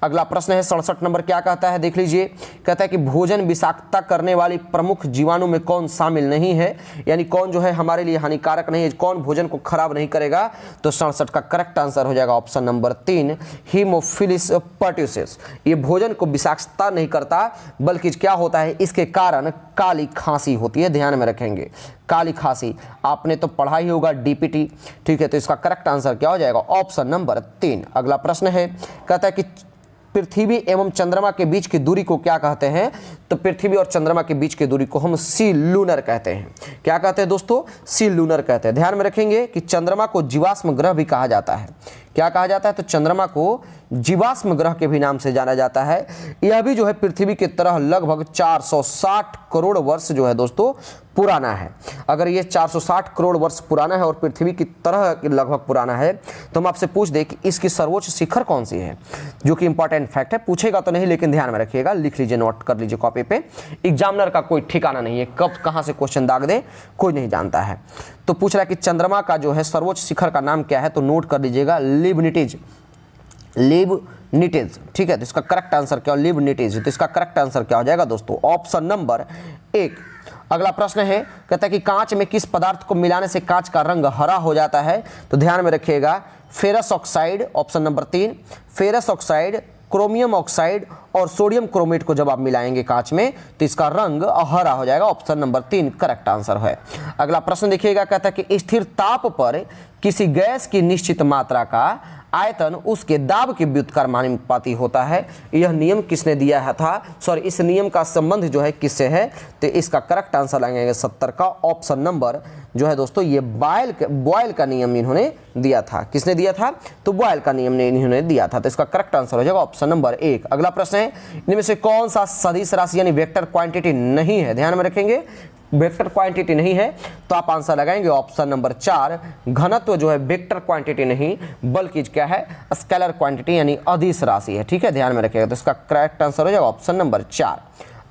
अगला प्रश्न है 67 नंबर क्या कहता है? देख लीजिए, कहता है कि भोजन विषाक्तता करने वाली प्रमुख जीवाणु में कौन शामिल नहीं है, यानी कौन जो है हमारे लिए हानिकारक नहीं है, कौन भोजन को खराब नहीं करेगा? तो 67 का करेक्ट आंसर हो जाएगा ऑप्शन नंबर 3, हीमोफिलस पर्ट्यूसिस। ये भोजन को विषाक्तता नहीं करता, बल्कि क्या होता है इसके कारण काली खांसी होती है। ध्यान में रखेंगे, काली खांसी आपने तो पढ़ा ही होगा डीपीटी, ठीक है। तो इसका करेक्ट आंसर क्या हो जाएगा? Option number 3। अगला प्रश्न है, कहता है कि पृथ्वी एवं चंद्रमा के बीच की दूरी को क्या कहते हैं? तो पृथ्वी और चंद्रमा के बीच की दूरी को हम सी लूनर कहते हैं। क्या कहते हैं दोस्तों? सी लूनर कहते हैं। ध्यान में रखेंगे कि चंद्रमा को जीवाश्म ग्रह भी कहा जाता है। क्या कहा जाता है? तो चंद्रमा को जीवाश्म ग्रह के भी नाम से जाना जाता है। यह भी जो है पृथ्वी की तरह लगभग 460 करोड़ वर्ष जो है दोस्तों पुराना है। अगर ये 460 करोड़ वर्ष पुराना है और पृथ्वी की तरह लगभग पुराना है तो हम आपसे पूछ दें कि इसकी सर्वोच्च शिखर कौन सी है, जो कि इंपॉर्टेंट फैक्ट है। पूछेगा तो नहीं, लेकिन ध्यान में रखिएगा, लिख लीजिए, नोट कर लीजिए कॉपी पे। एग्जामिनर का कोई ठिकाना नहीं है, कब कहां से क्वेश्चन दाग दे कोई नहीं जानता है। तो पूछ रहा है कि चंद्रमा का जो है सर्वोच्च शिखर का नाम क्या है? तो नोट कर लीजिएगा, लिबनिटीज, लिबनिटीज, ठीक है। तो इसका करेक्ट आंसर क्या? लिबनिटीज। तो इसका करेक्ट आंसर क्या हो जाएगा दोस्तों? Option number 1। अगला प्रश्न है, कहता है कि कांच में किस पदार्थ को मिलाने से कांच का रंग हरा हो जाता है? तो ध्यान में रखिएगा, ferrous oxide, option number 3, ferrous oxide, chromium oxide और सोडियम क्रोमेट को जब आप मिलाएंगे कांच में तो इसका रंग हरा हो जाएगा। ऑप्शन नंबर 3 करेक्ट आंसर है। अगला प्रश्न देखिएगा, कहता है कि स्थिर ताप पर किसी गैस की निश्चित मात्रा का आयतन उसके दाब के व्युत्क्रमानुपाती होता है। यह नियम किसने दिया है था, सॉरी इस नियम का संबंध जो है किससे है, तो इसका करेक्ट आंसर लगेगा 70 का ऑप्शन नंबर जो है दोस्तों ये बॉयल का नियम इन्होंने दिया था। किसने दिया था, तो बॉयल का नियम ने इन्होंने दिया था। तो इसका करेक्ट आंसर हो जाएगा ऑप्शन नंबर 1। अगला प्रश्न है, इनमें से कौन सा सदिश राशि यानी वेक्टर क्वांटिटी नहीं है, ध्यान में रखेंगे वेक्टर क्वांटिटी नहीं है तो आप आंसर लगाएंगे ऑप्शन नंबर 4। घनत्व जो है वेक्टर क्वांटिटी नहीं बल्कि क्या है, स्केलर क्वांटिटी यानी अदिश राशि है। ठीक है, ध्यान में रखिएगा। तो इसका करेक्ट आंसर हो जाएगा ऑप्शन नंबर 4।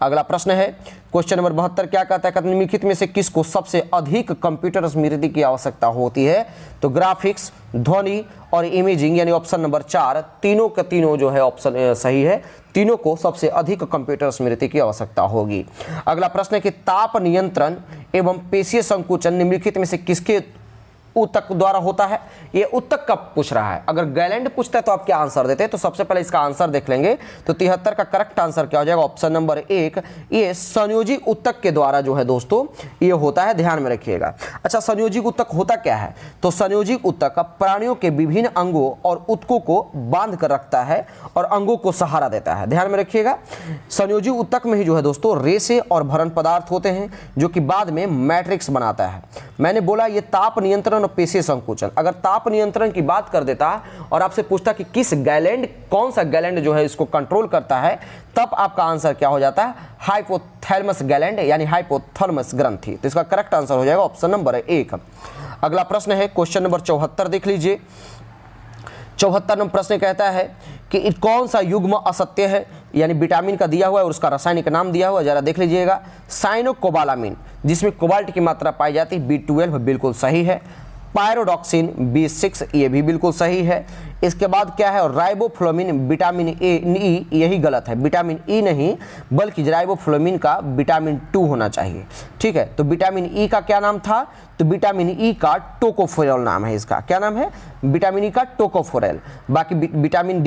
अगला प्रश्न है क्वेश्चन नंबर 72, क्या कहता है, निम्नलिखित में से किसको सबसे अधिक कंप्यूटर स्मृति की आवश्यकता होती है, तो ग्राफिक्स, ध्वनि और इमेजिंग यानी ऑप्शन नंबर 4 तीनों के तीनों जो है ऑप्शन सही है, तीनों को सबसे अधिक कंप्यूटर स्मृति की आवश्यकता होगी। अगला प्रश्न है कि ताप नियंत्रण एवं पेशीय संकुचन निम्नलिखित में से किसके ऊतक द्वारा होता है, ये ऊतक का पूछ रहा है। अगर गैलेंड पूछता है तो आप क्या आंसर देते हैं, तो सबसे पहले इसका आंसर देख लेंगे। तो 73 का करेक्ट आंसर क्या हो जाएगा ऑप्शन नंबर 1, ये संयोजी ऊतक के द्वारा जो है दोस्तों ये होता है, ध्यान में रखिएगा। अच्छा, संयोजी ऊतक होता क्या है, तो संयोजी ऊतक प्राणियों के विभिन्न अंगों और ऊतकों को बांध कर रखता है और अंगों को सहारा देता है, ध्यान में रखिएगा। संयोजी ऊतक में ही जो है दोस्तों रेशे और भरण पदार्थ होते हैं जो कि बाद में मैट्रिक्स बनाता है। मैंने बोला ये ताप नियंत्रण और पेशीय संकुचन, अगर ताप नियंत्रण की बात कर देता और आपसे पूछता कि किस गैलैंड, कौन सा गैलैंड जो है इसको कंट्रोल करता है, तब आपका आंसर क्या हो जाता है, हाइपोथैलेमस गैलैंड यानी हाइपोथैलेमस ग्रंथि। तो इसका करेक्ट आंसर हो जाएगा ऑप्शन नंबर 1। अगला प्रश्न है क्वेश्चन नंबर 74, देख लीजिए। 74 नंबर प्रश्न कहता है कि कौन सा युग्म असत्य है, यानी विटामिन का दिया हुआ है और उसका रासायनिक नाम दिया हुआ है, जरा देख लीजिएगा। साइनोकोबालामिन जिसमें कोबाल्ट की मात्रा पाई जाती है, B12 बिल्कुल सही है। पायरोडॉक्सिन B6 ये भी बिल्कुल सही है। इसके बाद क्या है, राइबोफ्लोविन विटामिन ई, यही गलत है, विटामिन ई नहीं बल्कि राइबोफ्लोविन का विटामिन 2 होना चाहिए। ठीक है, तो विटामिन ई का क्या नाम था, तो विटामिन ई का टोकोफेरॉल नाम है, इसका क्या नाम है, विटामिन ई का टोकोफेरॉल। बाकी विटामिन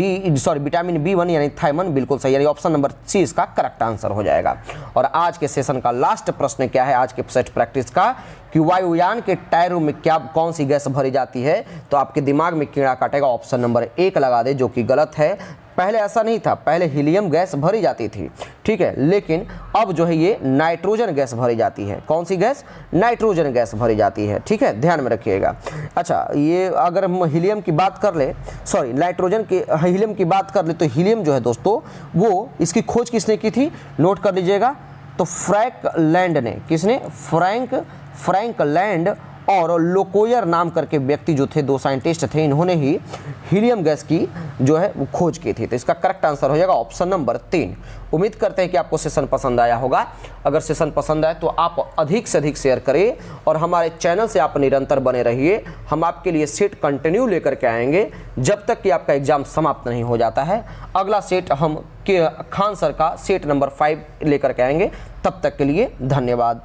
B1 यानी थायमन बिल्कुल सही, यानी ऑप्शन नंबर सी इसका करेक्ट आंसर हो जाएगा। और आज के सेशन का लास्ट प्रश्न क्या है, आज के सेट प्रैक्टिस का, कि वायुयान के टायरों में क्या कौन सी गैस भरी जाती है, तो आपके दिमाग में कीड़ा काटेगा, ऑप्शन नंबर 1 लगा दे, जो कि गलत है। पहले ऐसा नहीं था, पहले हीलियम गैस भरी जाती थी, ठीक है, लेकिन अब जो है ये नाइट्रोजन गैस भरी जाती है। कौन सी गैस, नाइट्रोजन गैस भरी जाती है। ठीक है, ध्यान में रखिएगा। अच्छा, ये अगर हम हीलियम की बात कर ले, सॉरी नाइट्रोजन की, हीलियम की बात कर ले, तो हीलियम जो है दोस्तों वो इसकी खोज किसने की थी, नोट कर लीजिएगा। तो फ्रैंक लैंड ने, किसने, फ्रैंक लैंड और लोकोयर नाम करके व्यक्ति जो थे, 2 साइंटिस्ट थे, इन्होंने ही हीलियम गैस की जो है वो खोज की थी। तो इसका करेक्ट आंसर हो जाएगा ऑप्शन नंबर 3। उम्मीद करते हैं कि आपको सेशन पसंद आया होगा। अगर सेशन पसंद आए तो आप अधिक से अधिक शेयर करें और हमारे चैनल से आप निरंतर बने रहिए। हम आपके लिए सेट कंटिन्यू लेकर के आएंगे जब तक कि आपका एग्जाम समाप्त नहीं हो जाता है। अगला सेट हम खान सर का सेट नंबर 5 लेकर के आएंगे। तब तक के लिए धन्यवाद।